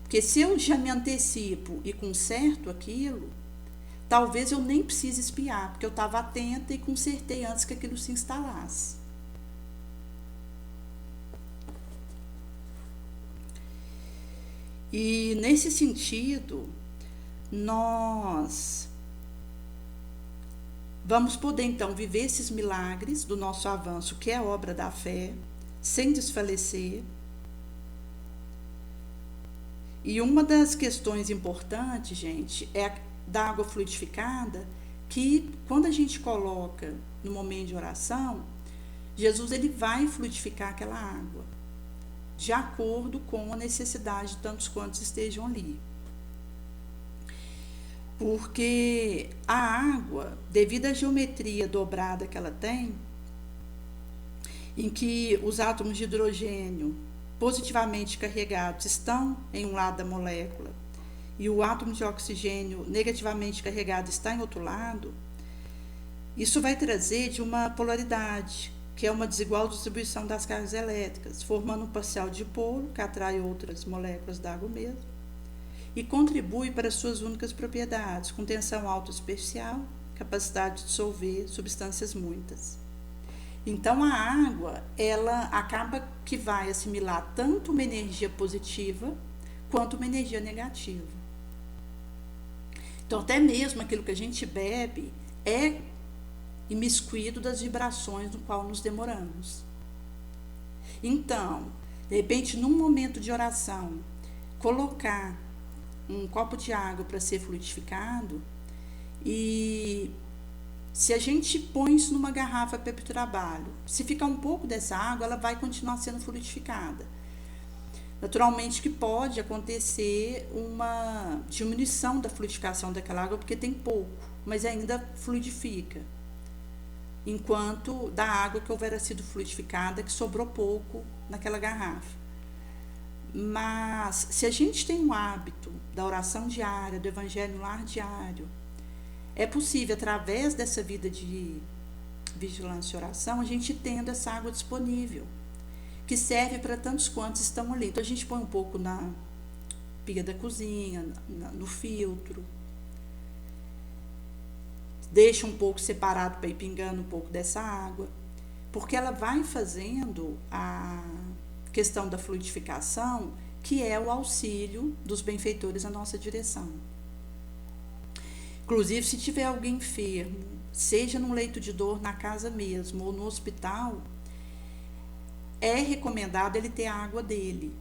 Speaker 1: Porque se eu já me antecipo e conserto aquilo, talvez eu nem precise espiar, porque eu estava atenta e consertei antes que aquilo se instalasse. E nesse sentido, nós vamos poder então viver esses milagres do nosso avanço, que é a obra da fé, sem desfalecer. E uma das questões importantes, gente, é a da água fluidificada, que quando a gente coloca no momento de oração, Jesus ele vai fluidificar aquela água, de acordo com a necessidade de tantos quantos estejam ali. Porque a água, devido à geometria dobrada que ela tem, em que os átomos de hidrogênio positivamente carregados estão em um lado da molécula e o átomo de oxigênio negativamente carregado está em outro lado, isso vai trazer de uma polaridade, que é uma desigual distribuição das cargas elétricas, formando um parcial dipolo que atrai outras moléculas d'água mesmo e contribui para suas únicas propriedades, com tensão alta superficial, capacidade de dissolver substâncias muitas. Então, a água, ela acaba que vai assimilar tanto uma energia positiva quanto uma energia negativa. Então, até mesmo aquilo que a gente bebe é imiscuído das vibrações no qual nos demoramos. Então, de repente, num momento de oração, colocar um copo de água para ser fluidificado, e se a gente põe isso numa garrafa para o trabalho, se ficar um pouco dessa água, ela vai continuar sendo fluidificada. Naturalmente que pode acontecer uma diminuição da fluidificação daquela água, porque tem pouco, mas ainda fluidifica. Enquanto da água que houvera sido fluidificada, que sobrou pouco naquela garrafa. Mas se a gente tem um hábito da oração diária, do evangelho no lar diário, é possível, através dessa vida de vigilância e oração, a gente tendo essa água disponível, que serve para tantos quantos estão ali. Então, a gente põe um pouco na pia da cozinha, no filtro, deixa um pouco separado para ir pingando um pouco dessa água, porque ela vai fazendo a questão da fluidificação, que é o auxílio dos benfeitores à nossa direção. Inclusive, se tiver alguém enfermo, seja num leito de dor na casa mesmo ou no hospital, é recomendado ele ter a água dele,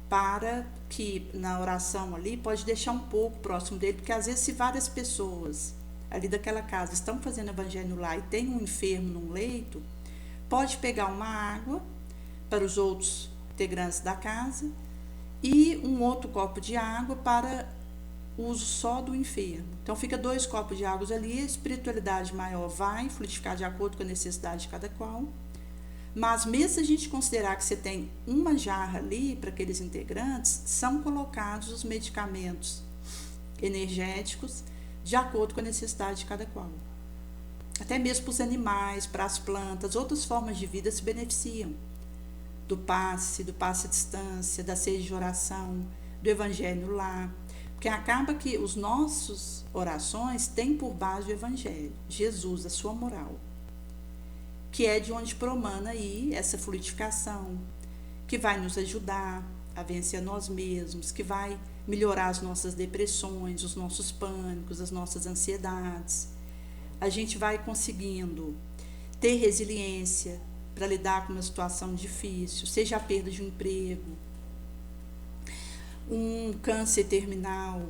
Speaker 1: para que na oração ali pode deixar um pouco próximo dele, porque às vezes se várias pessoas ali daquela casa estão fazendo evangelho lá e tem um enfermo num leito, pode pegar uma água para os outros integrantes da casa e um outro copo de água para uso só do enfermo. Então fica 2 copos de água ali, a espiritualidade maior vai fluidificar de acordo com a necessidade de cada qual. Mas mesmo se a gente considerar que você tem uma jarra ali para aqueles integrantes, são colocados os medicamentos energéticos de acordo com a necessidade de cada qual. Até mesmo para os animais, para as plantas, outras formas de vida se beneficiam do passe à distância, da sede de oração, do Evangelho no lar, porque acaba que os nossos orações têm por base o Evangelho, Jesus, a sua moral, que é de onde promana aí essa fluidificação, que vai nos ajudar a vencer a nós mesmos, que vai melhorar as nossas depressões, os nossos pânicos, as nossas ansiedades. A gente vai conseguindo ter resiliência para lidar com uma situação difícil, seja a perda de um emprego, um câncer terminal,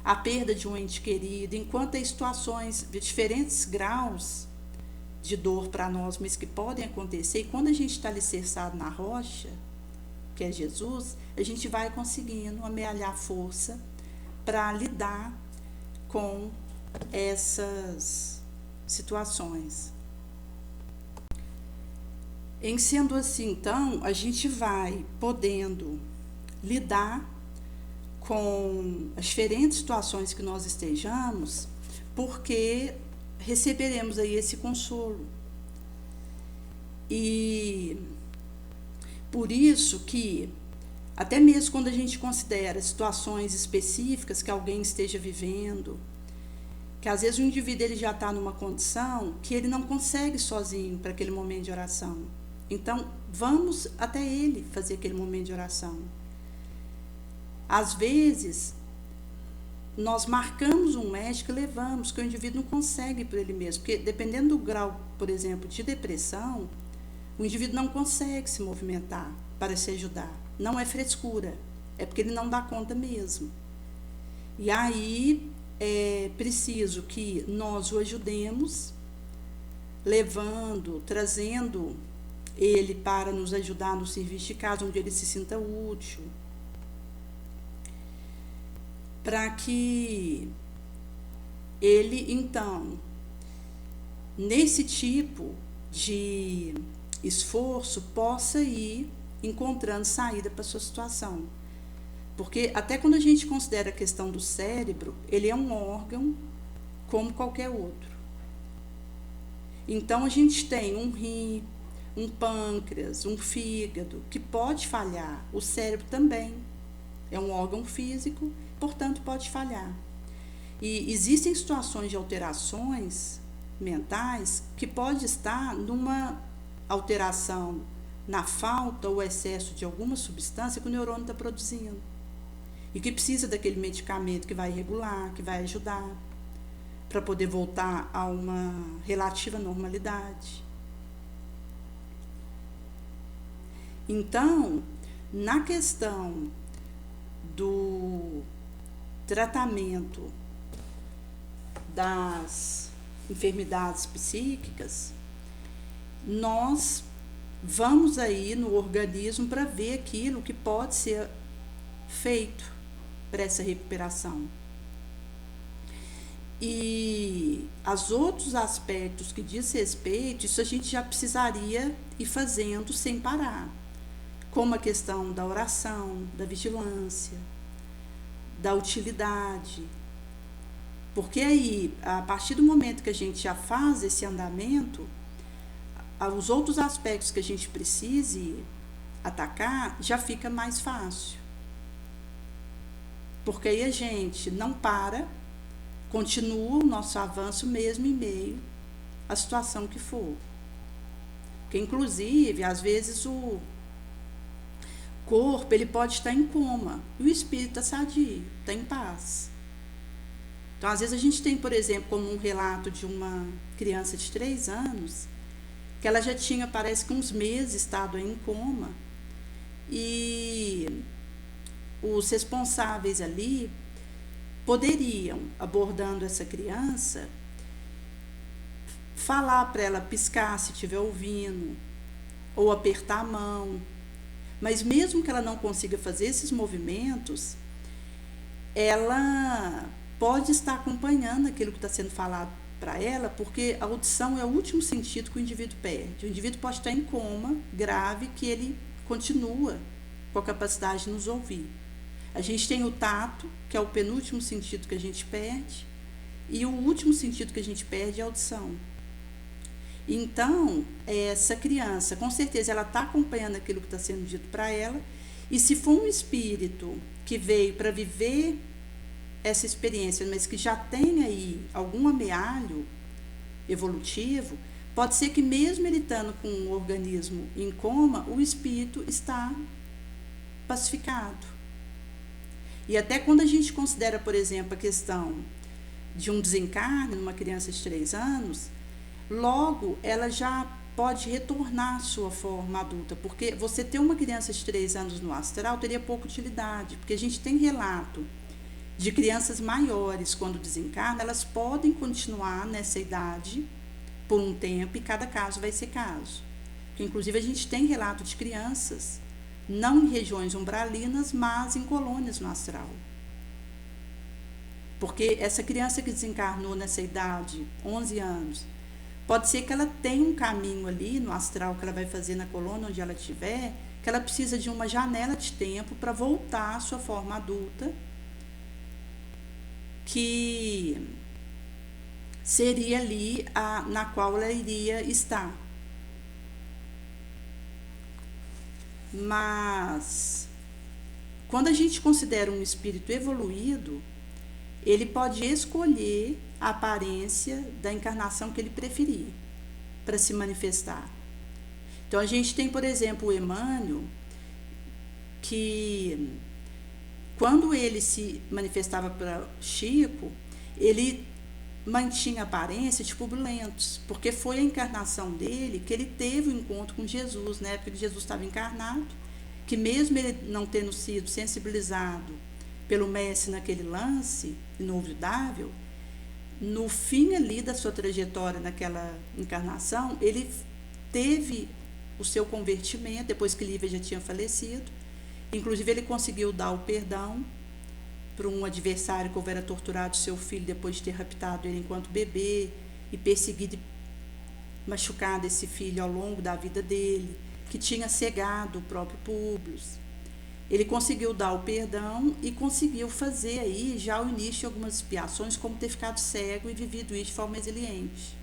Speaker 1: a perda de um ente querido, enquanto tem situações de diferentes graus de dor para nós, mas que podem acontecer, e quando a gente está alicerçado na rocha, que é Jesus, a gente vai conseguindo amealhar força para lidar com essas situações. Em sendo assim, então, a gente vai podendo lidar com as diferentes situações que nós estejamos, porque receberemos aí esse consolo. E por isso que, até mesmo quando a gente considera situações específicas que alguém esteja vivendo, que às vezes o indivíduo ele já está numa condição que ele não consegue sozinho para aquele momento de oração. Então, vamos até ele fazer aquele momento de oração. Às vezes, nós marcamos um médico e levamos, que o indivíduo não consegue por ele mesmo, porque dependendo do grau, por exemplo, de depressão, o indivíduo não consegue se movimentar para se ajudar. Não é frescura, é porque ele não dá conta mesmo. E aí é preciso que nós o ajudemos, levando, trazendo ele para nos ajudar no serviço de casa, onde ele se sinta útil, para que ele, então, nesse tipo de esforço, possa ir encontrando saída para a sua situação. Porque até quando a gente considera a questão do cérebro, ele é um órgão como qualquer outro. Então, a gente tem um rim, um pâncreas, um fígado, que pode falhar. O cérebro também é um órgão físico, portanto, pode falhar. E existem situações de alterações mentais que pode estar numa alteração na falta ou excesso de alguma substância que o neurônio está produzindo. E que precisa daquele medicamento que vai regular, que vai ajudar, para poder voltar a uma relativa normalidade. Então, na questão do tratamento das enfermidades psíquicas, nós vamos aí no organismo para ver aquilo que pode ser feito para essa recuperação. E os outros aspectos que diz respeito, isso a gente já precisaria ir fazendo sem parar, como a questão da oração, da vigilância, da utilidade. Porque aí, a partir do momento que a gente já faz esse andamento, os outros aspectos que a gente precise atacar já fica mais fácil. Porque aí a gente não para, continua o nosso avanço mesmo em meio à situação que for. Porque, inclusive, às vezes o corpo ele pode estar em coma e o espírito está sadio, está em paz. Então, às vezes a gente tem, por exemplo, como um relato de uma criança de 3 anos, que ela já tinha, parece que uns meses, estado em coma, e os responsáveis ali poderiam, abordando essa criança, falar para ela piscar se estiver ouvindo, ou apertar a mão. Mas mesmo que ela não consiga fazer esses movimentos, ela pode estar acompanhando aquilo que está sendo falado para ela, porque a audição é o último sentido que o indivíduo perde. O indivíduo pode estar em coma grave, que ele continua com a capacidade de nos ouvir. A gente tem o tato, que é o penúltimo sentido que a gente perde, e o último sentido que a gente perde é a audição. Então, essa criança, com certeza, ela está acompanhando aquilo que está sendo dito para ela, E se for um espírito que veio para viver essa experiência, mas que já tem aí algum amealho evolutivo, pode ser que mesmo ele estando com o organismo em coma, o espírito está pacificado. E até quando a gente considera, por exemplo, a questão de um desencarne numa criança de 3 anos, logo ela já pode retornar à sua forma adulta, porque você ter uma criança de 3 anos no astral teria pouca utilidade, porque a gente tem relato de crianças maiores, quando desencarnam, elas podem continuar nessa idade por um tempo, e cada caso vai ser caso. Porque, inclusive, a gente tem relato de crianças, não em regiões umbralinas, mas em colônias no astral. Porque essa criança que desencarnou nessa idade, 11 anos, pode ser que ela tenha um caminho ali no astral que ela vai fazer na colônia onde ela estiver, que ela precisa de uma janela de tempo para voltar à sua forma adulta, que seria ali na qual ela iria estar. Mas, quando a gente considera um espírito evoluído, ele pode escolher a aparência da encarnação que ele preferir para se manifestar. Então, a gente tem, por exemplo, o Emmanuel, que quando ele se manifestava para Chico, ele mantinha a aparência de Purulentos, porque foi a encarnação dele que ele teve o encontro com Jesus, na época que Jesus estava encarnado, que mesmo ele não tendo sido sensibilizado pelo mestre naquele lance inolvidável, no fim ali da sua trajetória naquela encarnação, ele teve o seu convertimento, depois que Lívia já tinha falecido. Inclusive, ele conseguiu dar o perdão para um adversário que houvera torturado seu filho depois de ter raptado ele enquanto bebê e perseguido e machucado esse filho ao longo da vida dele, que tinha cegado o próprio Públio. Ele conseguiu dar o perdão e conseguiu fazer aí já o início de algumas expiações, como ter ficado cego e vivido isso de forma resiliente.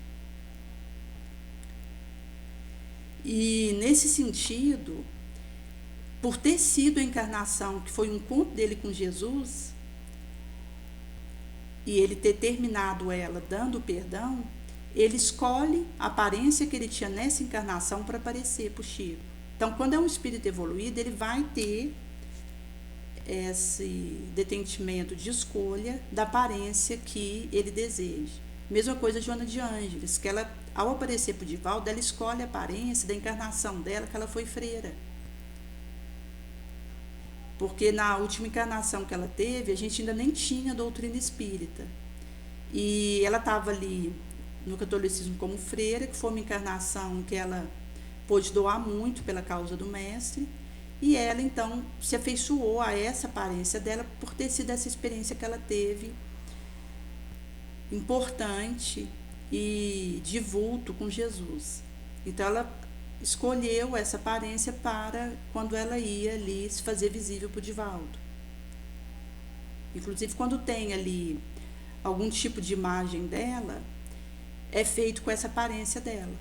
Speaker 1: E nesse sentido, por ter sido a encarnação que foi um encontro dele com Jesus, e ele ter terminado ela dando o perdão, ele escolhe a aparência que ele tinha nessa encarnação para aparecer para o Chico. Então, quando é um espírito evoluído, ele vai ter esse detentimento de escolha da aparência que ele deseja. Mesma coisa a Joana de Ângeles, que ela, ao aparecer para o Divaldo, ela escolhe a aparência da encarnação dela, que ela foi freira. Porque na última encarnação que ela teve, a gente ainda nem tinha doutrina espírita. E ela estava ali no catolicismo como freira, que foi uma encarnação que ela pôde doar muito pela causa do mestre, e ela então se afeiçoou a essa aparência dela por ter sido essa experiência que ela teve importante e de vulto com Jesus. Então ela escolheu essa aparência para quando ela ia ali se fazer visível para o Divaldo. Inclusive, quando tem ali algum tipo de imagem dela, é feito com essa aparência dela.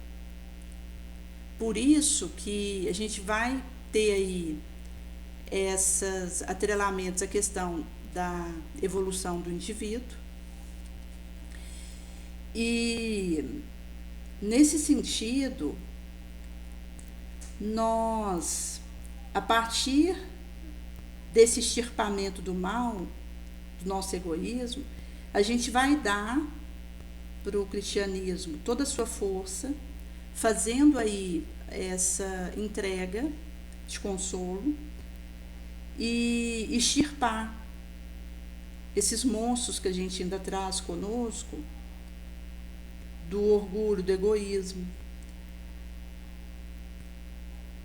Speaker 1: Por isso que a gente vai ter aí esses atrelamentos à questão da evolução do indivíduo. E, nesse sentido, nós, a partir desse extirpamento do mal, do nosso egoísmo, a gente vai dar para o cristianismo toda a sua força, fazendo aí essa entrega de consolo e extirpar esses monstros que a gente ainda traz conosco, do orgulho, do egoísmo.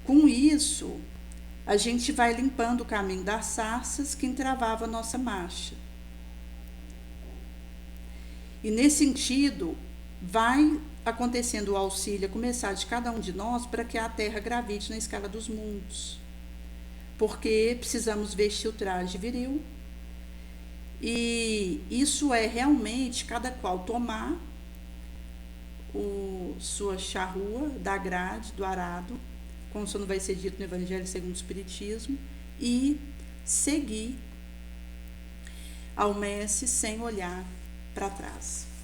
Speaker 1: Com isso, a gente vai limpando o caminho das sarças que entravavam a nossa marcha. E nesse sentido, vai acontecendo o auxílio a começar de cada um de nós para que a Terra gravite na escala dos mundos. Porque precisamos vestir o traje viril. E isso é realmente cada qual tomar sua charrua da grade, do arado, como isso não vai ser dito no Evangelho segundo o Espiritismo, e seguir ao Mestre sem olhar para trás.